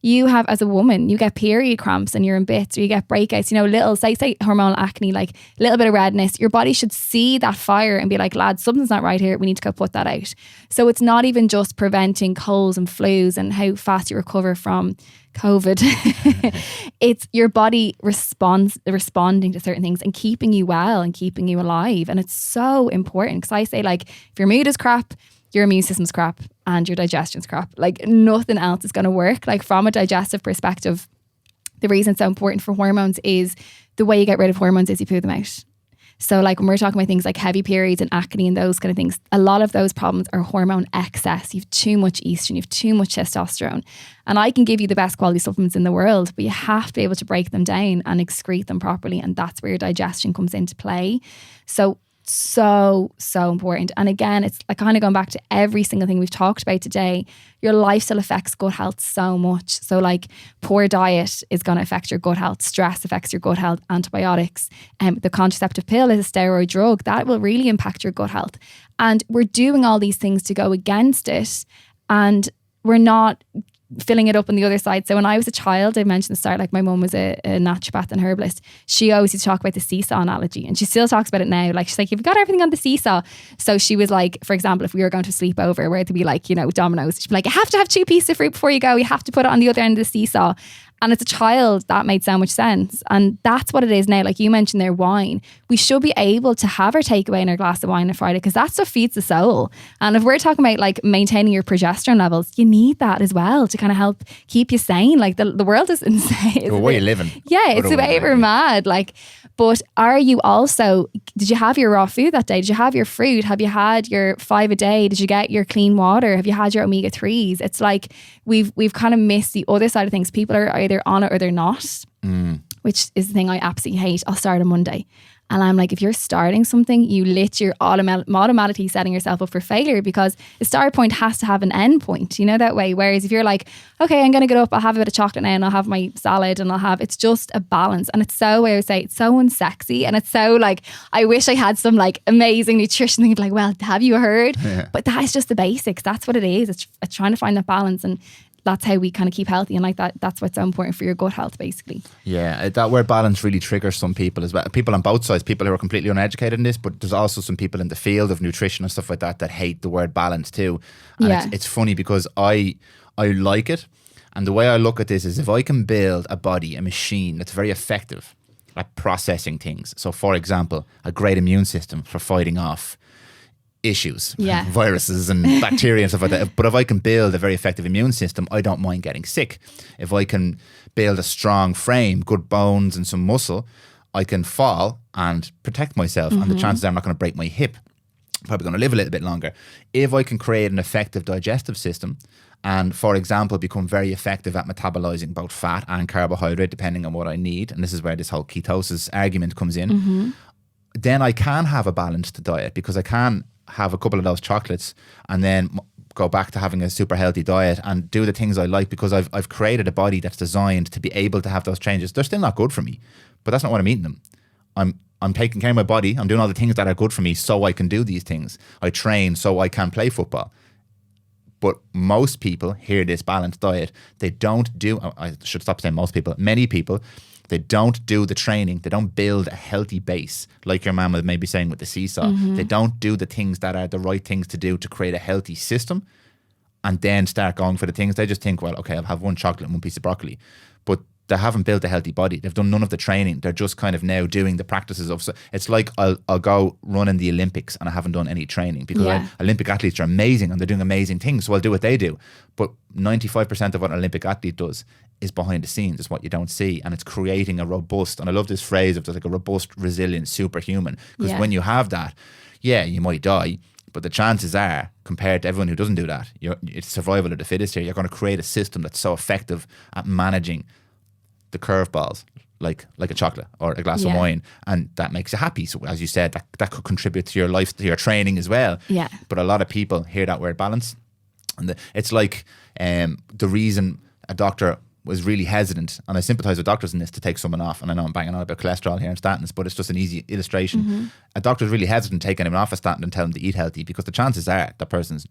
You have, as a woman, you get period cramps and you're in bits, or you get breakouts, little, say hormonal acne, like a little bit of redness. Your body should see that fire and be like, lads, something's not right here. We need to go put that out. So it's not even just preventing colds and flus and how fast you recover from COVID. It's your body responding to certain things and keeping you well and keeping you alive. And it's so important, because I say, like, if your mood is crap, your immune system's crap and your digestion's crap. Like, nothing else is going to work. Like, from a digestive perspective, the reason it's so important for hormones is the way you get rid of hormones is you poo them out. So like when we're talking about things like heavy periods and acne and those kind of things, a lot of those problems are hormone excess. You have too much estrogen, you have too much testosterone. And I can give you the best quality supplements in the world, but you have to be able to break them down and excrete them properly. And that's where your digestion comes into play. So important. And again, it's like kind of going back to every single thing we've talked about today. Your lifestyle affects gut health so much. So like poor diet is going to affect your gut health. Stress affects your gut health. Antibiotics. The contraceptive pill is a steroid drug. That will really impact your gut health. And we're doing all these things to go against it. And we're not filling it up on the other side. So when I was a child, I mentioned at the start, like my mum was a naturopath and herbalist. She always used to talk about the seesaw analogy, and she still talks about it now. Like, she's like, you've got everything on the seesaw. So she was like, for example, if we were going to sleep over, where it'd be like, dominoes, she'd be like, you have to have 2 pieces of fruit before you go. You have to put it on the other end of the seesaw. And as a child, that made so much sense. And that's what it is now. Like you mentioned there, wine. We should be able to have our takeaway in our glass of wine on a Friday, because that stuff feeds the soul. And if we're talking about like maintaining your progesterone levels, you need that as well to kind of help keep you sane. Like the world is insane. Well, where are you living? Yeah, it's a bit mad. Like, but are you also, did you have your raw food that day? Did you have your fruit? Have you had your 5 a day? Did you get your clean water? Have you had your omega-3s? It's like we've kind of missed the other side of things. People are either on it or they're not, which is the thing I absolutely hate. I'll start on Monday. And I'm like, if you're starting something, you're automatically setting yourself up for failure, because the start point has to have an end point, that way. Whereas if you're like, okay, I'm going to get up, I'll have a bit of chocolate now and I'll have my salad and it's just a balance. And it's so, I would say, it's so unsexy. And it's so like, I wish I had some like amazing nutrition thing. Like, well, have you heard? Yeah. But that is just the basics. That's what it is. It's trying to find that balance. And that's how we kind of keep healthy. And like that's what's so important for your gut health, basically. Yeah, that word balance really triggers some people as well. People on both sides, people who are completely uneducated in this, but there's also some people in the field of nutrition and stuff like that hate the word balance too. And it's funny because I like it. And the way I look at this is if I can build a body, a machine that's very effective at processing things. So for example, a great immune system for fighting off issues, viruses and bacteria and stuff like that. But if I can build a very effective immune system, I don't mind getting sick. If I can build a strong frame, good bones and some muscle, I can fall and protect myself. And the chances are I'm not going to break my hip. Probably going to live a little bit longer. If I can create an effective digestive system and, for example, become very effective at metabolizing both fat and carbohydrate, depending on what I need, and this is where this whole ketosis argument comes in, then I can have a balanced diet because I can have a couple of those chocolates and then go back to having a super healthy diet and do the things I like because I've created a body that's designed to be able to have those changes. They're still not good for me, but that's not what I'm eating them. I'm taking care of my body. I'm doing all the things that are good for me so I can do these things. I train so I can play football. But most people hear this balanced diet. They don't do, I should stop saying most people, many people, they don't do the training. They don't build a healthy base, like your mama may be saying with the seesaw. They don't do the things that are the right things to do to create a healthy system and then start going for the things. They just think, well, okay, I'll have one chocolate and one piece of broccoli. But they haven't built a healthy body. They've done none of the training. They're just kind of now doing the practices of. So it's like I'll go run in the Olympics and I haven't done any training because Olympic athletes are amazing and they're doing amazing things. So I'll do what they do. But 95% of what an Olympic athlete does is behind the scenes. Is what you don't see, and it's creating a robust. And I love this phrase of like a robust, resilient superhuman. Because when you have that, you might die. But the chances are, compared to everyone who doesn't do that, it's survival of the fittest here. You're going to create a system that's so effective at managing the curveballs, like a chocolate or a glass of wine, and that makes you happy. So as you said, that could contribute to your life, to your training as well. Yeah. But a lot of people hear that word balance, and it's like the reason a doctor was really hesitant, and I sympathise with doctors in this, to take someone off. And I know I'm banging on about cholesterol here and statins, but it's just an easy illustration. A doctor's really hesitant taking him off a statin and telling him to eat healthy because the chances are that person's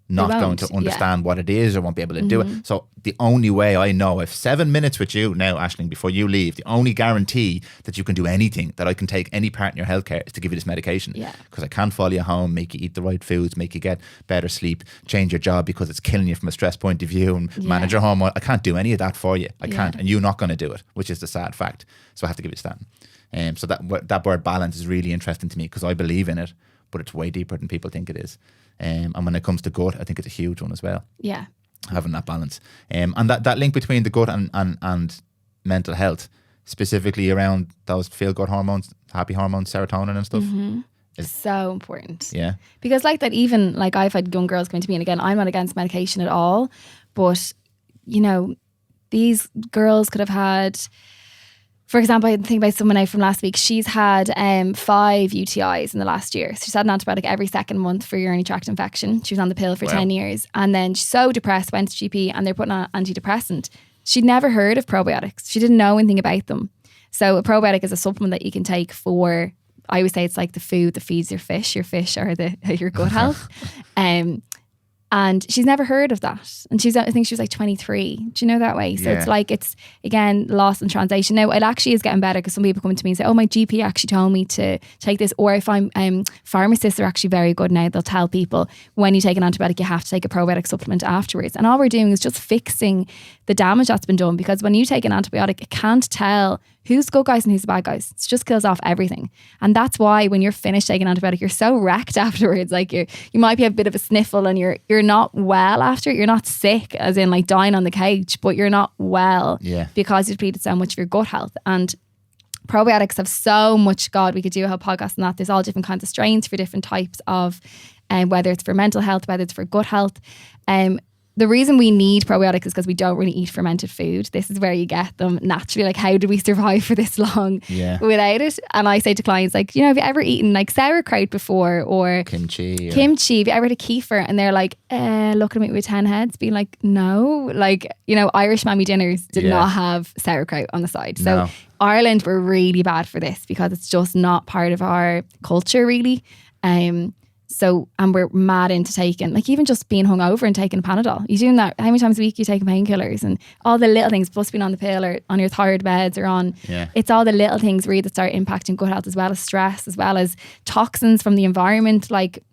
not going to understand what it is or won't be able to do it. So the only way I know, if 7 minutes with you now, Aisling, before you leave, the only guarantee that you can do anything, that I can take any part in your healthcare, is to give you this medication. Because I can't follow you home, make you eat the right foods, make you get better sleep, change your job because it's killing you from a stress point of view, and manage your hormone. I can't do any of that for you. I can't, and you're not going to do it, which is the sad fact. So I have to give you a statin. So that word balance is really interesting to me because I believe in it, but it's way deeper than people think it is. And when it comes to gut, I think it's a huge one as well. Yeah. Having that balance. And that link between the gut and mental health, specifically around those feel-good hormones, happy hormones, serotonin and stuff. Is so important. Yeah. Because like that, even like I've had young girls come to me, and again, I'm not against medication at all, but you know, these girls could have had, for example, I think about someone out from last week. She's had 5 UTIs in the last year. So she's had an antibiotic every second month for urinary tract infection. She was on the pill for 10 years. And then she's so depressed, went to GP, and they're putting on an antidepressant. She'd never heard of probiotics. She didn't know anything about them. So a probiotic is a supplement that you can take for, I always say it's like the food that feeds your fish. Your fish are your gut health. And she's never heard of that. And I think she was like 23. Do you know that way? So it's like, it's again, lost in translation. Now it actually is getting better because some people come to me and say, oh, my GP actually told me to take this. Or if I'm, pharmacists are actually very good now. They'll tell people when you take an antibiotic, you have to take a probiotic supplement afterwards. And all we're doing is just fixing the damage that's been done, because when you take an antibiotic, it can't tell who's the good guys and who's the bad guys. It just kills off everything. And that's why when you're finished taking an antibiotic, you're so wrecked afterwards. Like you might be a bit of a sniffle and you're not well after it. You're not sick as in like dying on the couch, but you're not well because you've depleted so much of your gut health. And probiotics have so much, God, we could do a whole podcast on that. There's all different kinds of strains for different types of, whether it's for mental health, whether it's for gut health. The reason we need probiotics is because we don't really eat fermented food. This is where you get them naturally. Like, how do we survive for this long without it? And I say to clients, like, you know, have you ever eaten like sauerkraut before, or kimchi? Have you ever had a kefir? And they're like, looking at me with 10 heads, being like, no. Like, you know, Irish mammy dinners did not have sauerkraut on the side. So Ireland, we're really bad for this because it's just not part of our culture, really. So, and we're mad into taking, like even just being hungover and taking a Panadol. You're doing that, how many times a week you taking painkillers and all the little things, plus being on the pill or on your thyroid meds or on, it's all the little things really that start impacting gut health, as well as stress, as well as toxins from the environment. Like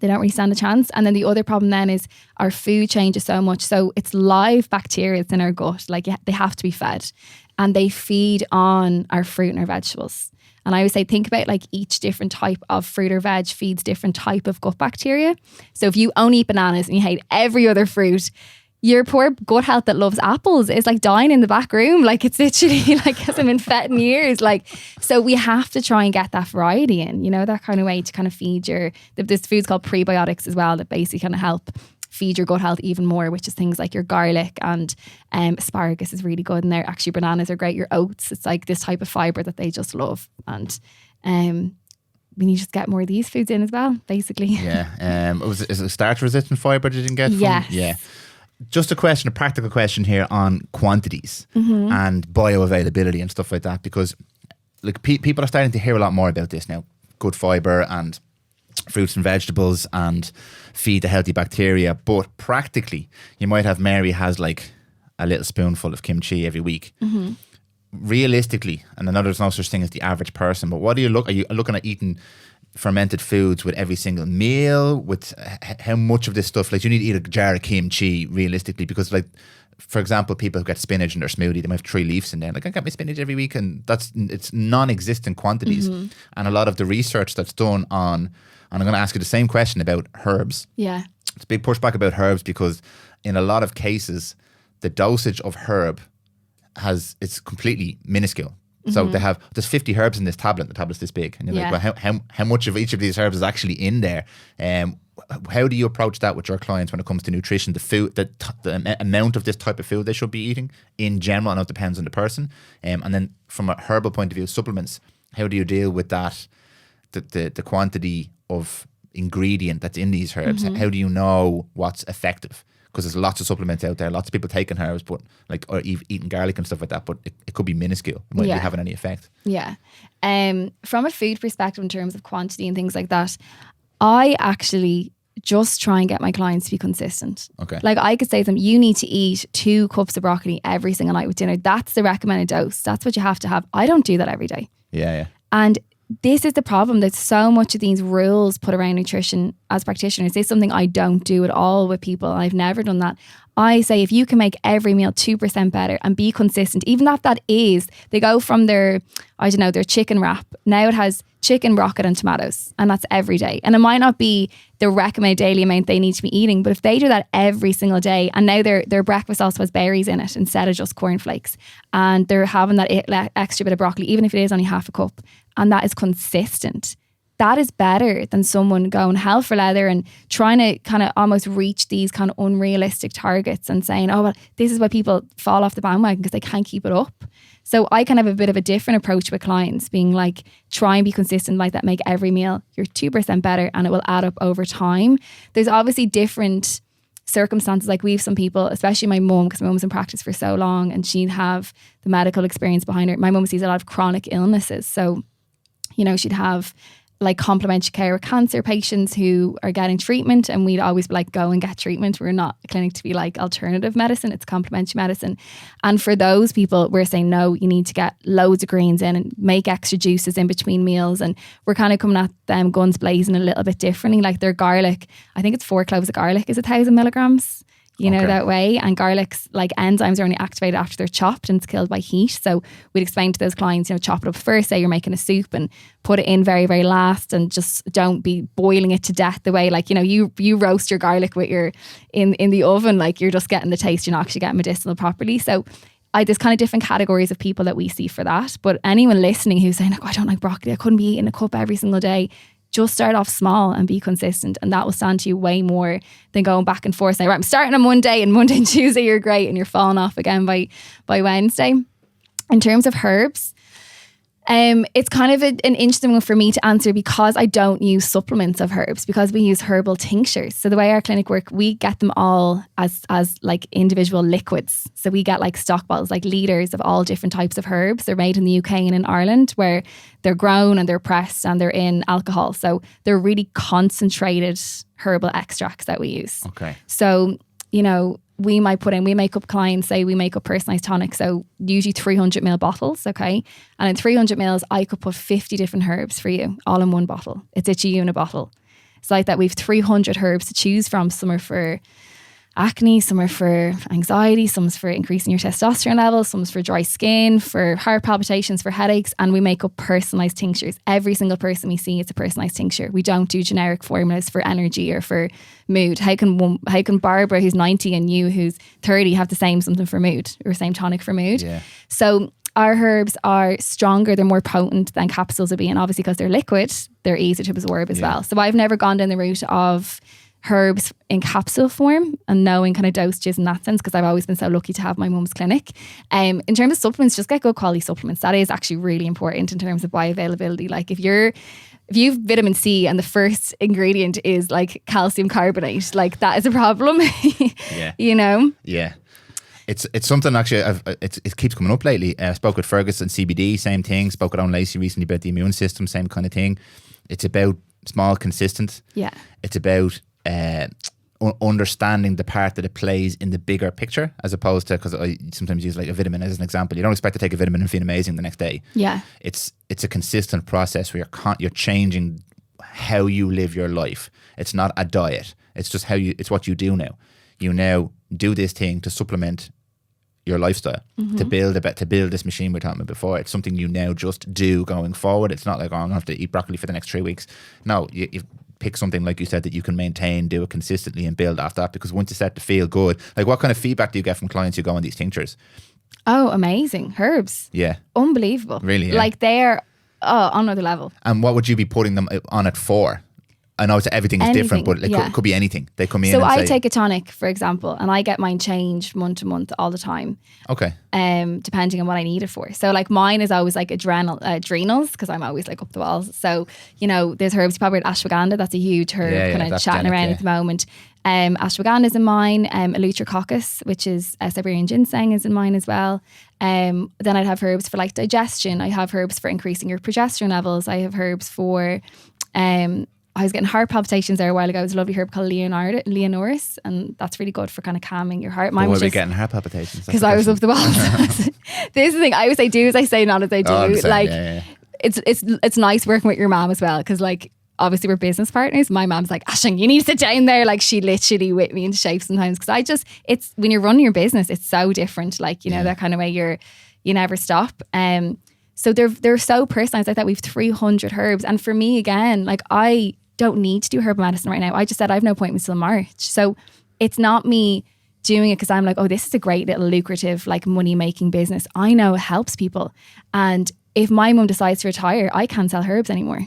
they don't really stand a chance. And then the other problem then is our food changes so much. So it's live bacteria in our gut, like they have to be fed, and they feed on our fruit and our vegetables. And I always say, think about like each different type of fruit or veg feeds different type of gut bacteria. So if you only eat bananas and you hate every other fruit, your poor gut health that loves apples is like dying in the back room. Like it's literally like hasn't been fed in years. Like, so we have to try and get that variety in, you know, that kind of way to kind of feed there's foods called prebiotics as well that basically kind of help feed your gut health even more, which is things like your garlic and asparagus is really good in there. Actually, bananas are great. Your oats, it's like this type of fibre that they just love. And we need to just get more of these foods in as well, basically. Yeah. Is it starch-resistant fibre you didn't get from? Yes. Yeah. Just a practical question here on quantities and bioavailability and stuff like that, because like people are starting to hear a lot more about this now. Good fibre and fruits and vegetables and feed the healthy bacteria. But practically, you might have Mary has like a little spoonful of kimchi every week. Realistically, and I know there's no such thing as the average person, but are you looking at eating fermented foods with every single meal? With how much of this stuff, like you need to eat a jar of kimchi realistically? Because like, for example, people who get spinach in their smoothie, they might have 3 leaves in there. Like, I get my spinach every week, and it's non-existent quantities. And a lot of the research that's done on, and I'm going to ask you the same question about herbs. Yeah. It's a big pushback about herbs because in a lot of cases, the dosage of herb it's completely minuscule. So there's 50 herbs in this tablet. The tablet's this big, and you're like, well, how much of each of these herbs is actually in there? How do you approach that with your clients when it comes to nutrition? The food, the amount of this type of food they should be eating in general. I know it depends on the person. And then from a herbal point of view, supplements. How do you deal with that? The quantity of ingredient that's in these herbs. How do you know what's effective? Because there's lots of supplements out there, lots of people taking herbs, but like, or eating garlic and stuff like that, but it could be minuscule. It mightn't be having any effect. Yeah. From a food perspective, in terms of quantity and things like that, I actually just try and get my clients to be consistent. Okay. Like I could say to them, you need to eat 2 cups of broccoli every single night with dinner. That's the recommended dose. That's what you have to have. I don't do that every day. Yeah. And this is the problem. There's so much of these rules put around nutrition as practitioners. This is something I don't do at all with people. I've never done that. I say if you can make every meal 2% better and be consistent, even if that is, they go from their chicken wrap. Now it has chicken, rocket and tomatoes, and that's every day. And it might not be the recommended daily amount they need to be eating, but if they do that every single day, and now their breakfast also has berries in it instead of just cornflakes, and they're having that extra bit of broccoli, even if it is only half a cup, and that is consistent, that is better than someone going hell for leather and trying to kind of almost reach these kind of unrealistic targets and saying, oh, well, this is why people fall off the bandwagon because they can't keep it up. So I kind of have a bit of a different approach with clients, being like, try and be consistent like that, make every meal you're 2% better and it will add up over time. There's obviously different circumstances. Like we have some people, especially my mum, because my mum was in practice for so long and she'd have the medical experience behind her. My mum sees a lot of chronic illnesses. So, you know, she'd have like complementary care with cancer patients who are getting treatment, and we'd always be like, go and get treatment. We're not a clinic to be like alternative medicine, it's complementary medicine. And for those people, we're saying, no, you need to get loads of greens in and make extra juices in between meals. And we're kind of coming at them guns blazing a little bit differently. Like their garlic, I think it's 4 cloves of garlic is 1,000 milligrams. You know, that way. And garlic's like enzymes are only activated after they're chopped and it's killed by heat. So we'd explain to those clients, you know, chop it up first, say you're making a soup, and put it in very, very last, and just don't be boiling it to death the way, like, you know, you roast your garlic with your in the oven, like you're just getting the taste, you're not actually getting medicinal properly. So there's kind of different categories of people that we see for that. But anyone listening who's saying, like, I don't like broccoli, I couldn't be eating a cup every single day, just start off small and be consistent, and that will stand to you way more than going back and forth saying, right, I'm starting on Monday and Monday and Tuesday you're great and you're falling off again by Wednesday. In terms of herbs, It's kind of an interesting one for me to answer because I don't use supplements of herbs, because we use herbal tinctures. So the way our clinic work, we get them all as like individual liquids. So we get like stock bottles, like litres of all different types of herbs. They're made in the UK and in Ireland, where they're grown and they're pressed and they're in alcohol. So they're really concentrated herbal extracts that we use. Okay. So, you know, we make up clients, say we make up personalised tonics. So usually 300 ml bottles, okay? And in 300 mils, I could put 50 different herbs for you, all in one bottle. It's a unit bottle. It's like that. We've 300 herbs to choose from. Some are for acne, some are for anxiety, some's for increasing your testosterone levels, some's for dry skin, for heart palpitations, for headaches, and we make up personalised tinctures. Every single person we see is a personalised tincture. We don't do generic formulas for energy or for mood. How can Barbara, who's 90, and you, who's 30, have the same something for mood or same tonic for mood? Yeah. So our herbs are stronger, they're more potent than capsules would be, and obviously because they're liquid, they're easy to absorb as well. So I've never gone down the route of herbs in capsule form and knowing kind of dosages in that sense, because I've always been so lucky to have my mum's clinic. In terms of supplements, just get good quality supplements. That is actually really important in terms of bioavailability. Like if you've vitamin C and the first ingredient is like calcium carbonate, like that is a problem. You know? Yeah. It's something actually, it keeps coming up lately. I spoke with Fergus and CBD, same thing. Spoke with Owen Lacey recently about the immune system, same kind of thing. It's about small, consistent. Yeah. It's about understanding the part that it plays in the bigger picture, as opposed to, because I sometimes use like a vitamin as an example. You don't expect to take a vitamin and feel amazing the next day. Yeah. It's a consistent process where you're changing how you live your life. It's not a diet. It's just it's what you do now. You now do this thing to supplement your lifestyle, to build this machine we were talking about before. It's something you now just do going forward. It's not like, oh, I'm going to have to eat broccoli for the next 3 weeks. No, you pick something, like you said, that you can maintain, do it consistently and build after that, because once you start to feel good, like what kind of feedback do you get from clients who go on these tinctures? Oh, amazing. Herbs. Yeah. Unbelievable. Really? Yeah. Like they're on another level. And what would you be putting them on it for? I know everything is different, but it could be anything. They come in so and I say, take a tonic, for example, and I get mine changed month to month all the time. Okay. Depending on what I need it for. So like mine is always like adrenals, because I'm always like up the walls. So, you know, there's herbs, you probably heard ashwagandha, that's a huge herb kind of chatting around at the moment. Ashwagandha is in mine. Eleutherococcus, which is Siberian ginseng, is in mine as well. Then I'd have herbs for like digestion. I have herbs for increasing your progesterone levels. I have herbs for I was getting heart palpitations there a while ago. There's a lovely herb called Leonoris, and that's really good for kind of calming your heart. Mine was just getting heart palpitations because I was up the walls. This is the thing. I always say do as I say, not as I do. It's nice working with your mom as well, because like obviously we're business partners. My mom's like, Ashing, you need to sit down there. Like she literally whipped me into shape sometimes, because it's when you're running your business, it's so different. Like, you know, that kind of way you never stop. So they're so personalized like that. We've 300 herbs, and for me again, like I don't need to do herbal medicine right now. I just said I have no appointments till March. So it's not me doing it because I'm like, oh, this is a great little lucrative like money making business. I know it helps people. And if my mum decides to retire, I can't sell herbs anymore.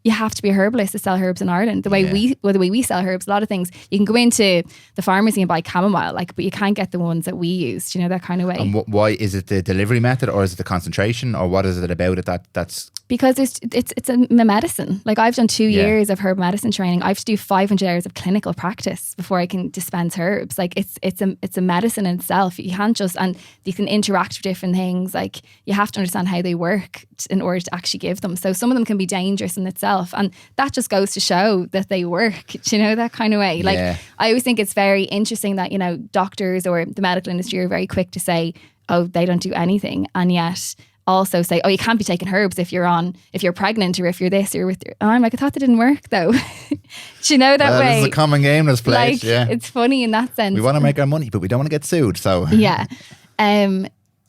You have to be a herbalist to sell herbs in Ireland. The way we sell herbs, a lot of things, you can go into the pharmacy and buy chamomile, like, but you can't get the ones that we use, you know, that kind of way. And why is it the delivery method, or is it the concentration, or what is it about it that's? Because it's a medicine. Like I've done 2 years of herb medicine training. I have to do 500 hours of clinical practice before I can dispense herbs. Like it's a medicine in itself. You can't just, and you can interact with different things. Like you have to understand how they work in order to actually give them. So some of them can be dangerous in itself, and that just goes to show that they work. You know, that kind of way. Like I always think it's very interesting that, you know, doctors or the medical industry are very quick to say, oh, they don't do anything, and yet also say, oh, you can't be taking herbs if you're pregnant or if you're this or with. And I'm like, I thought that didn't work though. Do you know that way? It's a common game that's played. Like, it's funny in that sense. We want to make our money, but we don't want to get sued. So yeah.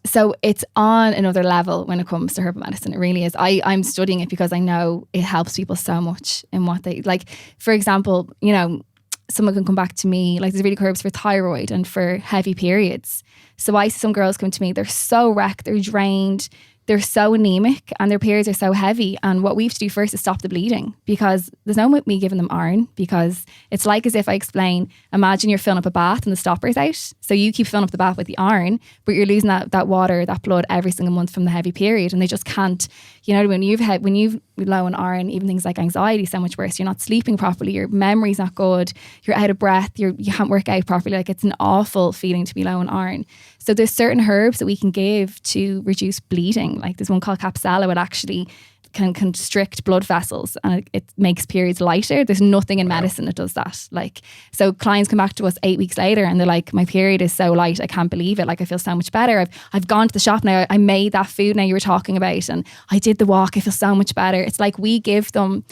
So it's on another level when it comes to herbal medicine. It really is. I'm studying it because I know it helps people so much in what they like. For example, you know, someone can come back to me, like there's really good herbs for thyroid and for heavy periods. So I see some girls come to me, they're so wrecked, they're drained, they're so anemic and their periods are so heavy. And what we have to do first is stop the bleeding, because there's no point me giving them iron, because it's like as if I explain, imagine you're filling up a bath and the stopper's out. So you keep filling up the bath with the iron, but you're losing that water, that blood every single month from the heavy period. And they just can't, you know, when you've low on iron, even things like anxiety so much worse. You're not sleeping properly, your memory's not good, you're out of breath, you can't work out properly. Like, it's an awful feeling to be low on iron. So there's certain herbs that we can give to reduce bleeding. Like there's one called Capsella, it actually can constrict blood vessels and it makes periods lighter. There's nothing in medicine that does that. Like, so clients come back to us 8 weeks later and they're like, my period is so light, I can't believe it. Like, I feel so much better. I've gone to the shop now, I made that food now you were talking about, and I did the walk, I feel so much better. It's like we give them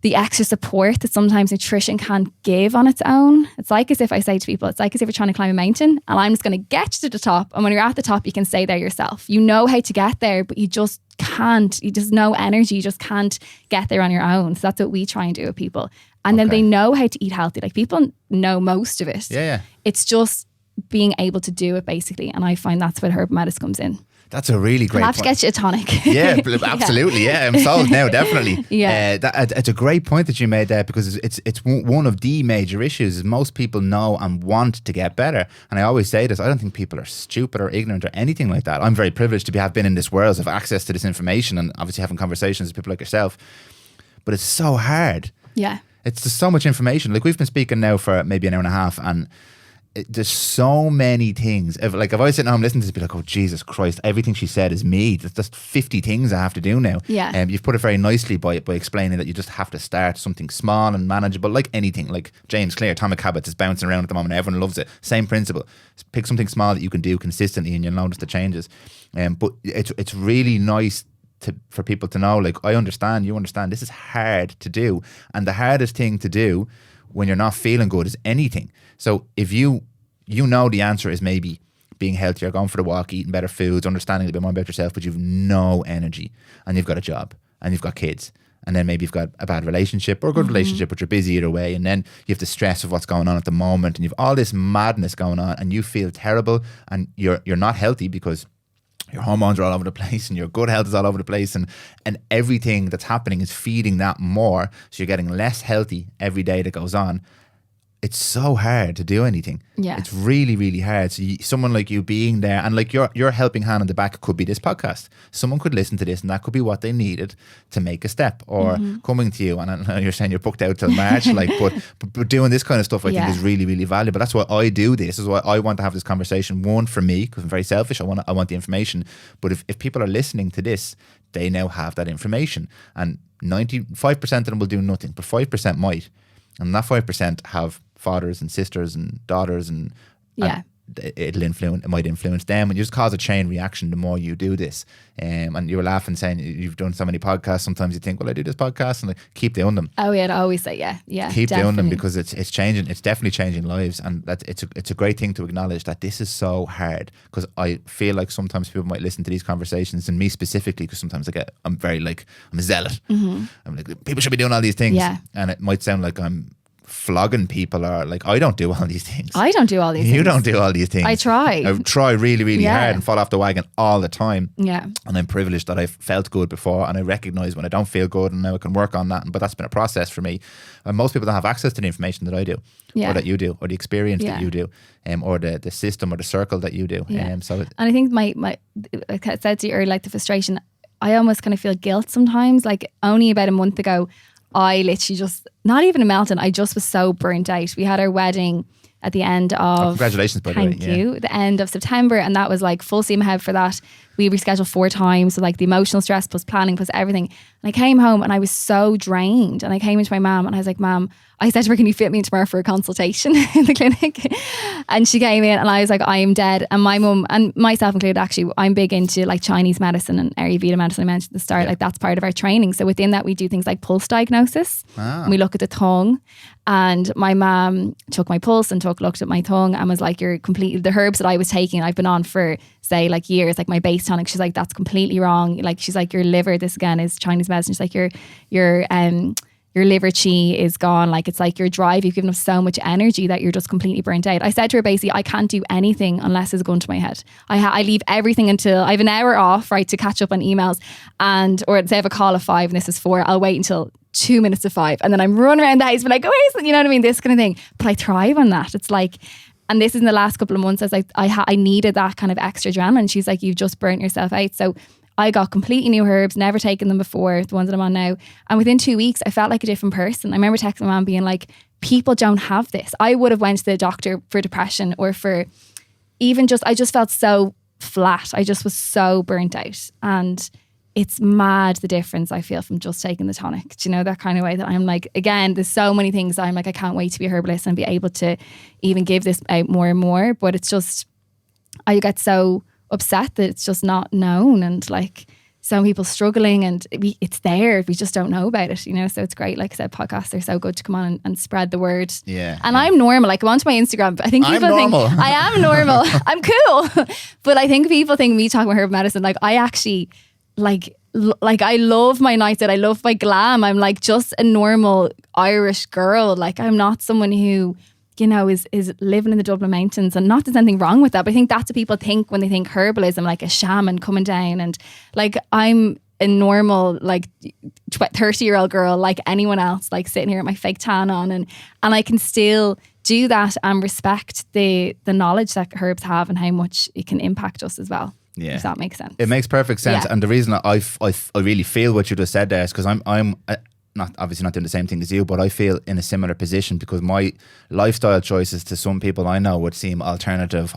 the extra support that sometimes nutrition can't give on its own. It's like as if I say to people, it's like as if you're trying to climb a mountain and I'm just going to get you to the top. And when you're at the top, you can stay there yourself. You know how to get there, but you just can't. You just no energy. You just can't get there on your own. So that's what we try and do with people. And then they know how to eat healthy. Like, people know most of it. Yeah. It's just being able to do it, basically. And I find that's where Herbal Medicine comes in. That's a really great point. I'll have to get you a tonic. Yeah, absolutely. Yeah, I'm sold now, definitely. Yeah. It's a great point that you made there, because it's one of the major issues is most people know and want to get better. And I always say this, I don't think people are stupid or ignorant or anything like that. I'm very privileged to have been in this world, have access to this information, and obviously having conversations with people like yourself. But it's so hard. Yeah. It's just so much information. Like, we've been speaking now for maybe an hour and a half, and there's so many things. If I was sitting home listening to this, I'd be like, oh, Jesus Christ, everything she said is me. There's just 50 things I have to do now. Yeah. You've put it very nicely by explaining that you just have to start something small and manageable, like anything. Like James Clear, Atomic Habits is bouncing around at the moment. Everyone loves it. Same principle. Pick something small that you can do consistently and you'll notice the changes. But it's really nice for people to know, like, I understand, you understand, this is hard to do. And the hardest thing to do when you're not feeling good is anything. So if you know the answer is maybe being healthier, going for the walk, eating better foods, understanding a bit more about yourself, but you've no energy and you've got a job and you've got kids, and then maybe you've got a bad relationship or a good relationship, but you're busy either way, and then you have the stress of what's going on at the moment, and you've all this madness going on, and you feel terrible, and you're not healthy because your hormones are all over the place and your gut health is all over the place, and everything that's happening is feeding that more. So you're getting less healthy every day that goes on. It's so hard to do anything. Yeah. It's really, really hard. So someone like you being there, and like your helping hand on the back could be this podcast. Someone could listen to this and that could be what they needed to make a step, or coming to you. And I know you're saying you're booked out till March, like, but doing this kind of stuff, I think is really, really valuable. That's why I do this. This is why I want to have this conversation. One, for me, because I'm very selfish. I want the information. But if people are listening to this, they now have that information. And 95% of them will do nothing, but 5% might. And that 5% have fathers and sisters and daughters, and it might influence them, and you just cause a chain reaction the more you do this. And you were laughing saying you've done so many podcasts, sometimes you think, well, I do this podcast, and like, keep doing them. Oh yeah, I always say keep doing them, because it's changing. It's definitely changing lives, and it's a great thing to acknowledge that this is so hard, because I feel like sometimes people might listen to these conversations, and me specifically, because sometimes I'm very like, I'm a zealot. I'm like, people should be doing all these things, and it might sound like I'm flogging people, or like, I don't do all these things. I don't do all these things. You don't do all these things. I try really, really hard and fall off the wagon all the time. Yeah. And I'm privileged that I've felt good before, and I recognise when I don't feel good, and now I can work on that. But that's been a process for me. And most people don't have access to the information that I do, or that you do, or the experience that you do, or the system or the circle that you do. And I think my like I said to you earlier, like the frustration, I almost kind of feel guilt sometimes. Like, only about a month ago, I literally just, not even a meltdown, I just was so burnt out. We had our wedding at the end of... congratulations, by the way. Thank you. The end of September, and that was like full steam ahead for that. We rescheduled 4 times, so like the emotional stress plus planning plus everything. And I came home and I was so drained, and I came into my mum and I was like, Mum, I said to her, can you fit me in tomorrow for a consultation in the clinic? And she came in and I was like, I am dead. And my mum, and myself included actually, I'm big into like Chinese medicine and Ayurveda medicine, I mentioned at the start, like that's part of our training. So within that we do things like pulse diagnosis. And we look at the tongue, and my mum took my pulse and looked at my tongue and was like, you're completely, the herbs that I was taking, I've been on for say like years, like my base tonic, she's like, that's completely wrong. Like, she's like, your liver, this again is Chinese medicine. She's like, your your liver chi is gone. Like it's like your drive, you've given up so much energy that you're just completely burnt out. I said to her basically, I can't do anything unless there's a gun to my head. I leave everything until I have an hour off, right, to catch up on emails, or say I have a call at 5 and this is 4, I'll wait until 2 minutes to 5 and then I'm running around the house, but like, you know what I mean? This kind of thing. But I thrive on that. It's like, and this is in the last couple of months, as I needed that kind of extra adrenaline. She's like, you've just burnt yourself out. So I got completely new herbs, never taken them before, the ones that I'm on now. And within 2 weeks, I felt like a different person. I remember texting my mom being like, people don't have this. I would have went to the doctor for depression or for even I just felt so flat. I just was so burnt out. And it's mad the difference I feel from just taking the tonic. Do you know, that kind of way that I'm like, again, there's so many things I'm like, I can't wait to be a herbalist and be able to even give this out more and more. But it's just, I get so upset that it's just not known, and like some people struggling, and it's there, we just don't know about it, you know. So it's great, like I said, podcasts are so good to come on and spread the word. I'm normal, like go onto my Instagram, I think people think I am normal. I'm cool. But I think people think me talking about herbal medicine, like I actually like I love my nights out, I love my glam, I'm like just a normal Irish girl. Like I'm not someone who, you know, is living in the Dublin mountains, and not there's anything wrong with that, but I think that's what people think when they think herbalism, like a shaman coming down. And like I'm a normal like 30-year-old girl like anyone else, like sitting here with my fake tan on, and I can still do that and respect the knowledge that herbs have and how much it can impact us as well. Yeah, if that makes sense. It makes perfect sense. And the reason I really feel what you just said there is because I'm obviously not doing the same thing as you, but I feel in a similar position because my lifestyle choices to some people I know would seem alternative,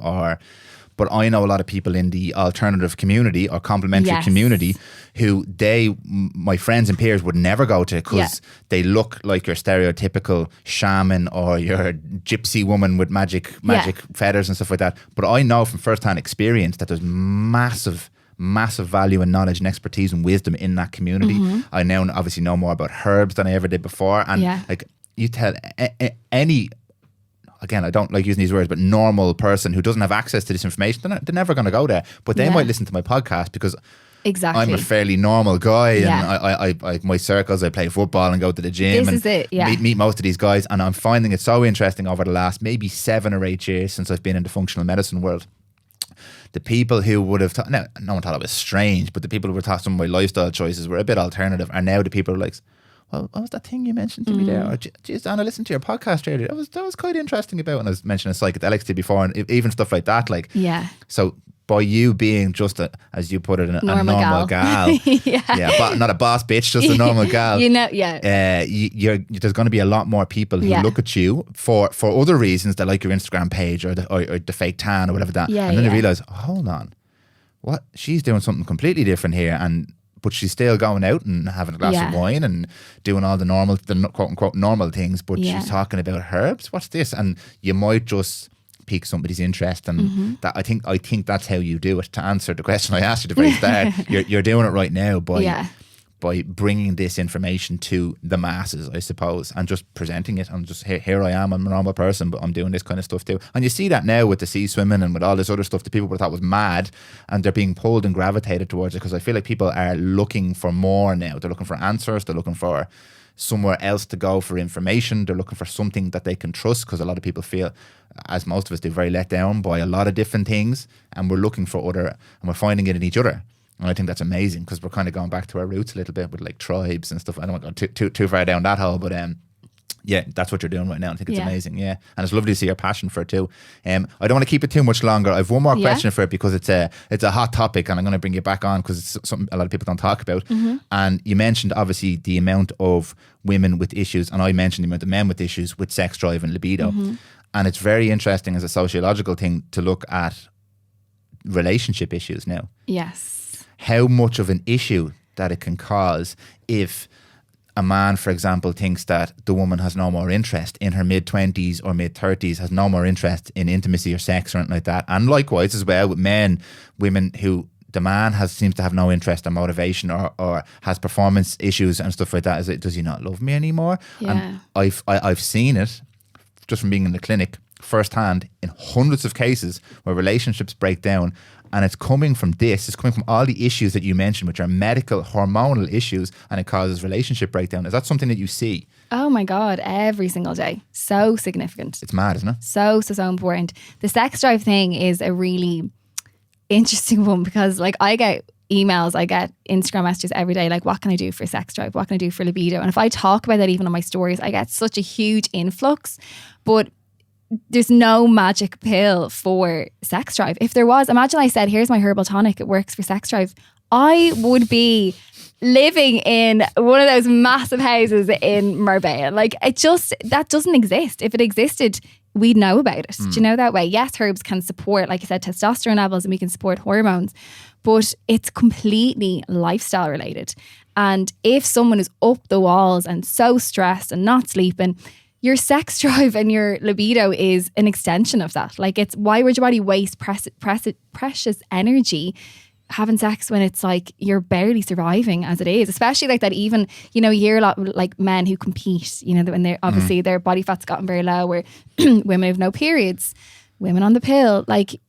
but I know a lot of people in the alternative community or complementary community who my friends and peers would never go to because they look like your stereotypical shaman or your gypsy woman with magic feathers and stuff like that. But I know from first-hand experience that there's massive value and knowledge and expertise and wisdom in that community. I now obviously know more about herbs than I ever did before. And like you tell any, again, I don't like using these words, but normal person who doesn't have access to this information, they're never going to go there. But they might listen to my podcast because I'm a fairly normal guy and I my circles, I play football and go to the gym meet most of these guys. And I'm finding it so interesting over the last maybe 7 or 8 years since I've been in the functional medicine world. The people who would have thought, no one thought it was strange, but the people who were thought some of my lifestyle choices were a bit alternative are now the people who are like, well, what was that thing you mentioned to me there? Or, geez, Anna, listen to your podcast earlier. That was quite interesting about, and I was mentioning psychedelics to you before, and even stuff like that. Like, so by you being just as you put it, a normal gal, but not a boss bitch, just a normal gal. You know, there's going to be a lot more people who look at you for other reasons. They like your Instagram page or the fake tan or whatever that, and then they realize, oh, hold on, what? She's doing something completely different here, but she's still going out and having a glass of wine and doing all the quote unquote normal things. But she's talking about herbs. What's this? And you might just pique somebody's interest, and that I think that's how you do it. To answer the question I asked you at the very start, you're doing it right now by bringing this information to the masses, I suppose, and just presenting it. I'm just here I am. I'm a normal person, but I'm doing this kind of stuff too. And you see that now with the sea swimming and with all this other stuff that people would thought was mad, and they're being pulled and gravitated towards it because I feel like people are looking for more now. They're looking for answers. They're looking for somewhere else to go for information. They're looking for something that they can trust because a lot of people feel, as most of us do, very let down by a lot of different things, and we're looking for other, and we're finding it in each other. And I think that's amazing because we're kind of going back to our roots a little bit with like tribes and stuff. I don't want to go too far down that hole, but that's what you're doing right now. I think it's amazing. Yeah, and it's lovely to see your passion for it too. I don't want to keep it too much longer. I have one more question for it because it's a hot topic, and I'm going to bring you back on because it's something a lot of people don't talk about. And you mentioned obviously the amount of women with issues, and I mentioned the amount of men with issues with sex drive and libido. And it's very interesting as a sociological thing to look at relationship issues now. Yes. How much of an issue that it can cause if a man, for example, thinks that the woman has no more interest in her mid-20s or mid-30s, has no more interest in intimacy or sex or anything like that. And likewise as well with women who the man seems to have no interest or motivation or has performance issues and stuff like that. Is it, does he not love me anymore? Yeah. And I've seen it just from being in the clinic firsthand in hundreds of cases where relationships break down. And it's coming from this. It's coming from all the issues that you mentioned, which are medical, hormonal issues, and it causes relationship breakdown. Is that something that you see? Oh my God, every single day. So significant. It's mad, isn't it? So important. The sex drive thing is a really interesting one because like I get emails, I get Instagram messages every day like, what can I do for sex drive? What can I do for libido? And if I talk about that even on my stories, I get such a huge influx. But there's no magic pill for sex drive. If there was, imagine I said, here's my herbal tonic, it works for sex drive. I would be living in one of those massive houses in Marbella. Like that doesn't exist. If it existed, we'd know about it. Do you know that way? Yes, herbs can support, like I said, testosterone levels, and we can support hormones, but it's completely lifestyle related. And if someone is up the walls and so stressed and not sleeping, your sex drive and your libido is an extension of that. Like why would your body waste precious energy having sex when it's like you're barely surviving as it is, especially like that. Even, you know, you hear a lot like men who compete, you know, when they're obviously their body fat's gotten very low, where women have no periods, women on the pill, like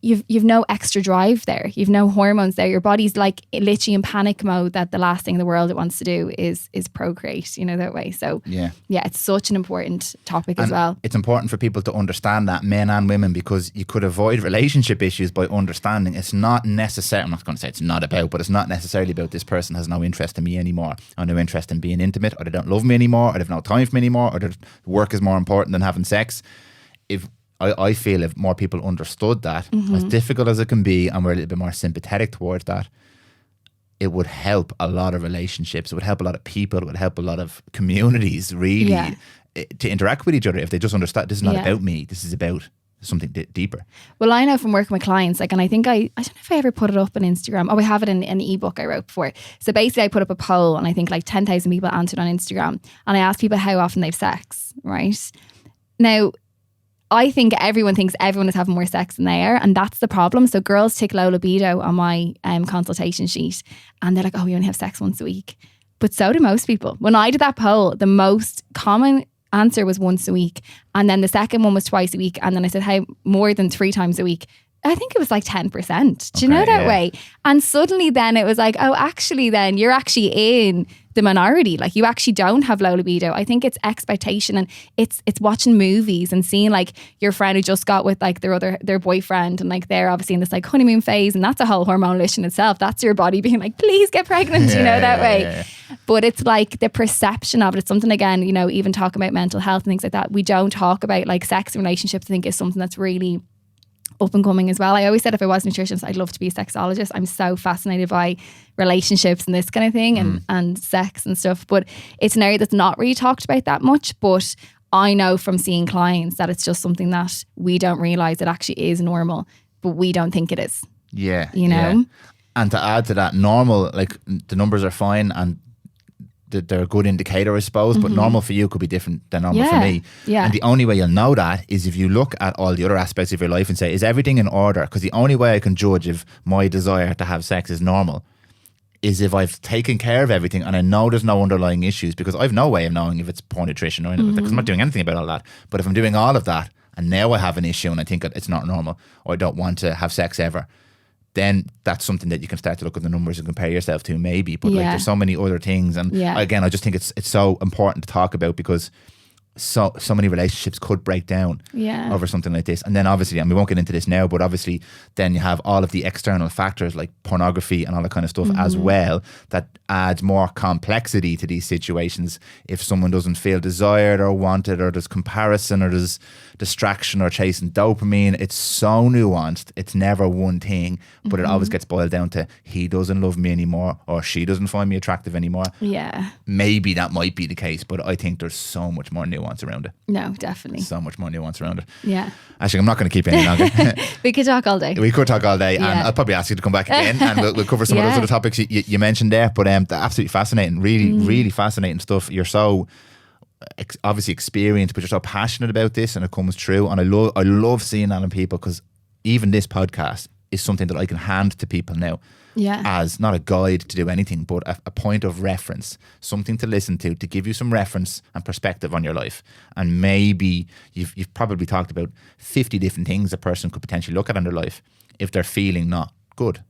you've no extra drive there, you've no hormones there, your body's like literally in panic mode that the last thing in the world it wants to do is procreate, you know, that way. So yeah, it's such an important topic as well. It's important for people to understand that, men and women, because you could avoid relationship issues by understanding it's not necessary. I'm not going to say it's not about, but it's not necessarily about this person has no interest in me anymore, or no interest in being intimate, or they don't love me anymore, or they've no time for me anymore, or their work is more important than having sex. If I feel if more people understood that, as difficult as it can be, and we're a little bit more sympathetic towards that, it would help a lot of relationships. It would help a lot of people. It would help a lot of communities really to interact with each other if they just understand this is not about me. This is about something deeper. Well, I know from working with clients, like, and I think I don't know if I ever put it up on Instagram. Oh, I have it in an ebook I wrote before. So basically I put up a poll and I think like 10,000 people answered on Instagram, and I asked people how often they've sex, right? Now, I think everyone thinks everyone is having more sex than they are, and that's the problem. So girls tick low libido on my consultation sheet, and they're like, oh, we only have sex once a week. But so do most people. When I did that poll, the most common answer was once a week, and then the second one was twice a week, and then I said, how more than 3 times a week? I think it was like 10%. Do you know that way? And suddenly then it was like, oh, actually then you're actually in the minority. Like you actually don't have low libido. I think it's expectation, and it's watching movies and seeing like your friend who just got with like their boyfriend, and like they're obviously in this like honeymoon phase, and that's a whole hormonal issue in itself. That's your body being like, please get pregnant, you know, that way. Yeah. But it's like the perception of it. It's something, again, you know, even talking about mental health and things like that. We don't talk about like sex and relationships. I think is something that's really up and coming as well. I always said if I was a nutritionist, I'd love to be a sexologist. I'm so fascinated by relationships and this kind of thing and sex and stuff. But it's an area that's not really talked about that much. But I know from seeing clients that it's just something that we don't realise it actually is normal, but we don't think it is. Yeah. You know? Yeah. And to add to that, normal, like the numbers are fine and they're a good indicator, I suppose, but normal for you could be different than normal for me. Yeah. And the only way you'll know that is if you look at all the other aspects of your life and say, is everything in order? Because the only way I can judge if my desire to have sex is normal is if I've taken care of everything and I know there's no underlying issues, because I've no way of knowing if it's poor nutrition or anything, because I'm not doing anything about all that. But if I'm doing all of that and now I have an issue and I think it's not normal, or I don't want to have sex ever, then that's something that you can start to look at the numbers and compare yourself to, maybe. But like there's so many other things, and again, I just think it's so important to talk about, because so many relationships could break down over something like this. And then obviously, and we won't get into this now, but obviously then you have all of the external factors like pornography and all that kind of stuff as well, that adds more complexity to these situations. If someone doesn't feel desired or wanted, or there's comparison, or there's distraction or chasing dopamine, it's so nuanced. It's never one thing, but it always gets boiled down to he doesn't love me anymore, or she doesn't find me attractive anymore. Yeah. Maybe that might be the case, but I think there's so much more nuance around it. No, definitely. So much more nuance around it. Yeah. Actually, I'm not going to keep any longer. We could talk all day. We could talk all day, and I'll probably ask you to come back again and we'll cover some of those other topics you mentioned there. But absolutely fascinating, really fascinating stuff. You're so obviously experienced, but you're so passionate about this, and it comes true. And I love seeing that in people, because even this podcast is something that I can hand to people now. Yeah. As not a guide to do anything, but a point of reference, something to listen to give you some reference and perspective on your life. And maybe you've probably talked about 50 different things a person could potentially look at in their life if they're feeling not good.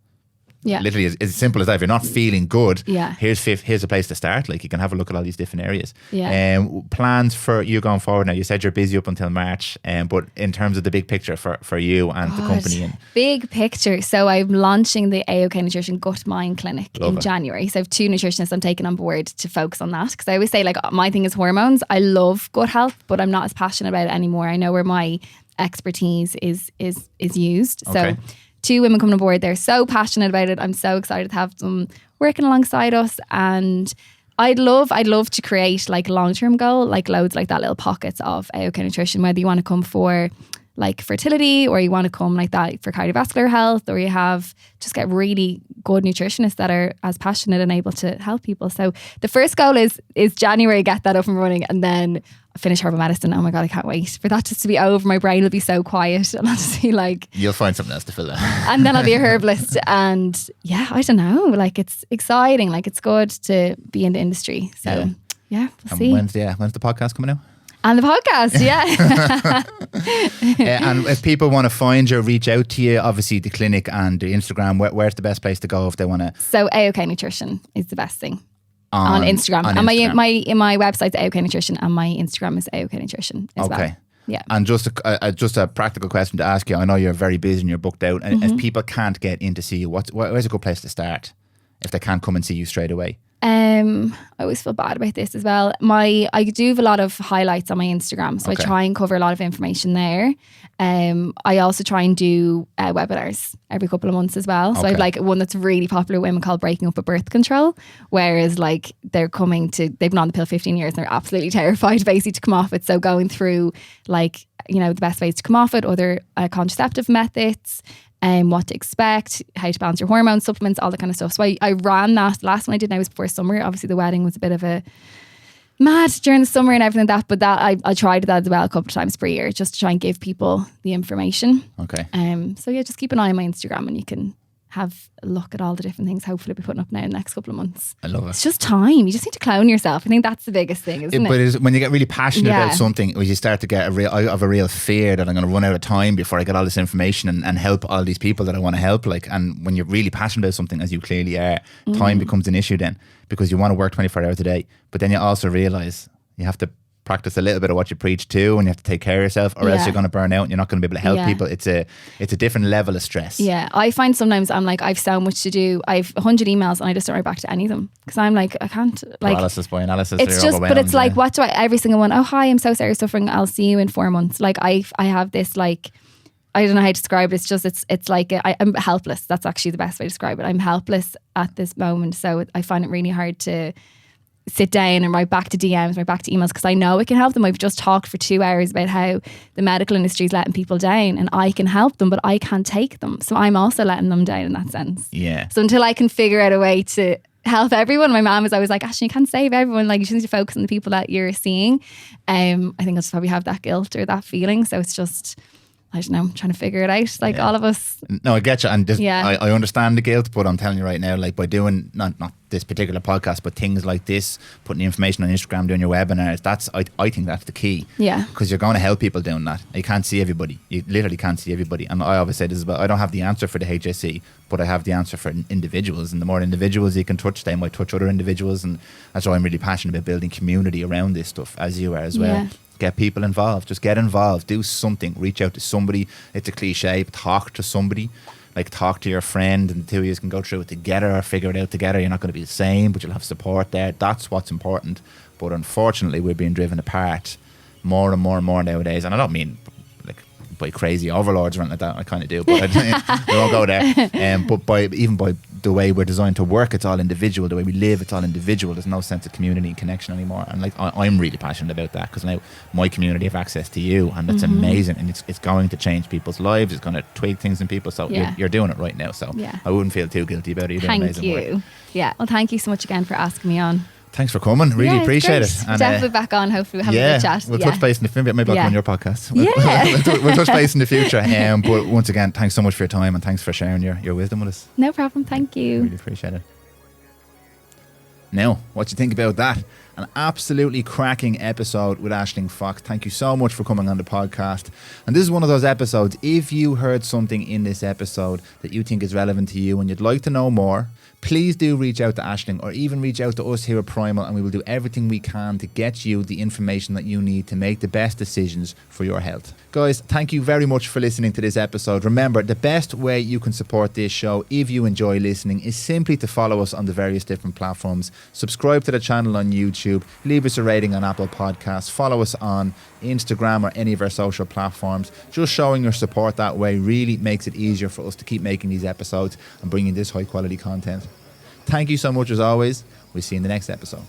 Yeah. Literally as simple as that. If you're not feeling good, yeah. here's a place to start. Like, you can have a look at all these different areas. Yeah. Plans for you going forward now. You said you're busy up until March, but in terms of the big picture for you and the company. And big picture. So I'm launching the AoK Nutrition Gut Mind Clinic in January. So I have 2 nutritionists I'm taking on board to focus on that. Because I always say, like, my thing is hormones. I love gut health, but I'm not as passionate about it anymore. I know where my expertise is used. Okay. So 2 women coming on board. They're so passionate about it. I'm so excited to have them working alongside us. And I'd love to create like a long-term goal, like loads like that, little pockets of AoK Nutrition, whether you want to come for like fertility or you want to come like that for cardiovascular health, or you just get really good nutritionists that are as passionate and able to help people. So the first goal is January, get that up and running, and then finish Herbal Medicine. Oh my God, I can't wait for that just to be over. My brain will be so quiet and I'll just be like... You'll find something else to fill in. And then I'll be a herbalist. And yeah, I don't know. Like, it's exciting. Like, it's good to be in the industry. So yeah, we'll see. When's the podcast coming out? And the podcast, yeah. And if people want to find you, reach out to you, obviously the clinic and the Instagram, where's the best place to go if they want to? So AoK Nutrition is the best thing. On Instagram. And my website's AoK Nutrition, and my Instagram is AoK Nutrition as well. Okay. Yeah. And just a practical question to ask you. I know you're very busy and you're booked out. And if people can't get in to see you, where's a good place to start if they can't come and see you straight away? I always feel bad about this as well. I do have a lot of highlights on my Instagram, so I try and cover a lot of information there. I also try and do webinars every couple of months as well. So I have like one that's really popular with women called Breaking Up with Birth Control, whereas like they've been on the pill 15 years and they're absolutely terrified basically to come off it. So going through like, you know, the best ways to come off it, other contraceptive methods, what to expect, how to balance your hormones, supplements, all that kind of stuff. So I ran that. The last one I did now was before summer. Obviously the wedding was a bit of a mad during the summer and everything like that, but that I tried that as well a couple of times per year just to try and give people the information. Okay. So yeah, just keep an eye on my Instagram and you can have a look at all the different things hopefully I'll be putting up now in the next couple of months. I love it. It's just time. You just need to clone yourself. I think that's the biggest thing, isn't it? But when you get really passionate about something, when you start to get I have a real fear that I'm going to run out of time before I get all this information and help all these people that I want to help. Like, and when you're really passionate about something, as you clearly are, time becomes an issue then, because you want to work 24 hours a day. But then you also realise you have to practice a little bit of what you preach to, and you have to take care of yourself, or else you're going to burn out and you're not going to be able to help people. It's a different level of stress. Yeah, I find sometimes I'm like, I've so much to do. I've 100 emails and I just don't write back to any of them because I'm like, I can't. Like, paralysis by analysis. It's just, but it's like, what do I? Every single one. Oh, hi, I'm so sorry you're suffering. I'll see you in 4 months. Like I have this like, I don't know how to describe it. It's just it's like I'm helpless. That's actually the best way to describe it. I'm helpless at this moment, so I find it really hard to sit down and write back to DMs, write back to emails, because I know it can help them. I've just talked for 2 hours about how the medical industry is letting people down, and I can help them, but I can't take them. So I'm also letting them down in that sense. Yeah. So until I can figure out a way to help everyone, my mom is always like, Ashley, you can't save everyone. Like, you just need to focus on the people that you're seeing. I think I'll just probably have that guilt or that feeling. So it's just, I don't know, I'm trying to figure it out, like all of us. No, I get you. And I understand the guilt, but I'm telling you right now, like by doing, not this particular podcast, but things like this, putting the information on Instagram, doing your webinars, I think that's the key. Yeah. Because you're going to help people doing that. You can't see everybody. You literally can't see everybody. And I always say this as well, I don't have the answer for the HSE, but I have the answer for individuals. And the more individuals you can touch, they might touch other individuals. And that's why I'm really passionate about building community around this stuff, as you are as well. Yeah. Get people involved. Just get involved. Do something. Reach out to somebody. It's a cliche, but talk to somebody. Like, talk to your friend, and the two of you can go through it together or figure it out together. You're not going to be the same, but you'll have support there. That's what's important. But unfortunately, we're being driven apart more and more and more nowadays. And I don't mean like by crazy overlords or anything like that. I kind of do, but we won't go there. But by the way we're designed to work, it's all individual. The way we live, it's all individual. There's no sense of community and connection anymore. And like, I'm really passionate about that, because now my community have access to you, and it's amazing, and it's going to change people's lives. It's going to tweak things in people. So you're doing it right now. So I wouldn't feel too guilty about it. You're doing amazing work. Yeah. Well, thank you so much again for asking me on. Thanks for coming. Really appreciate it. And definitely back on. Hopefully we'll have a good chat. We'll touch base in the future. Maybe I'll come on your podcast. Yeah. We'll touch base in the future. But once again, thanks so much for your time and thanks for sharing your wisdom with us. No problem. Thank you. Really appreciate it. Now, what do you think about that? An absolutely cracking episode with Aisling Fox. Thank you so much for coming on the podcast. And this is one of those episodes, if you heard something in this episode that you think is relevant to you and you'd like to know more, please do reach out to Aisling or even reach out to us here at Prymal, and we will do everything we can to get you the information that you need to make the best decisions for your health. Guys, thank you very much for listening to this episode. Remember, the best way you can support this show, if you enjoy listening, is simply to follow us on the various different platforms. Subscribe to the channel on YouTube, leave us a rating on Apple Podcasts, follow us on Instagram or any of our social platforms. Just showing your support that way really makes it easier for us to keep making these episodes and bringing this high quality content. Thank you so much as always. We'll see you in the next episode.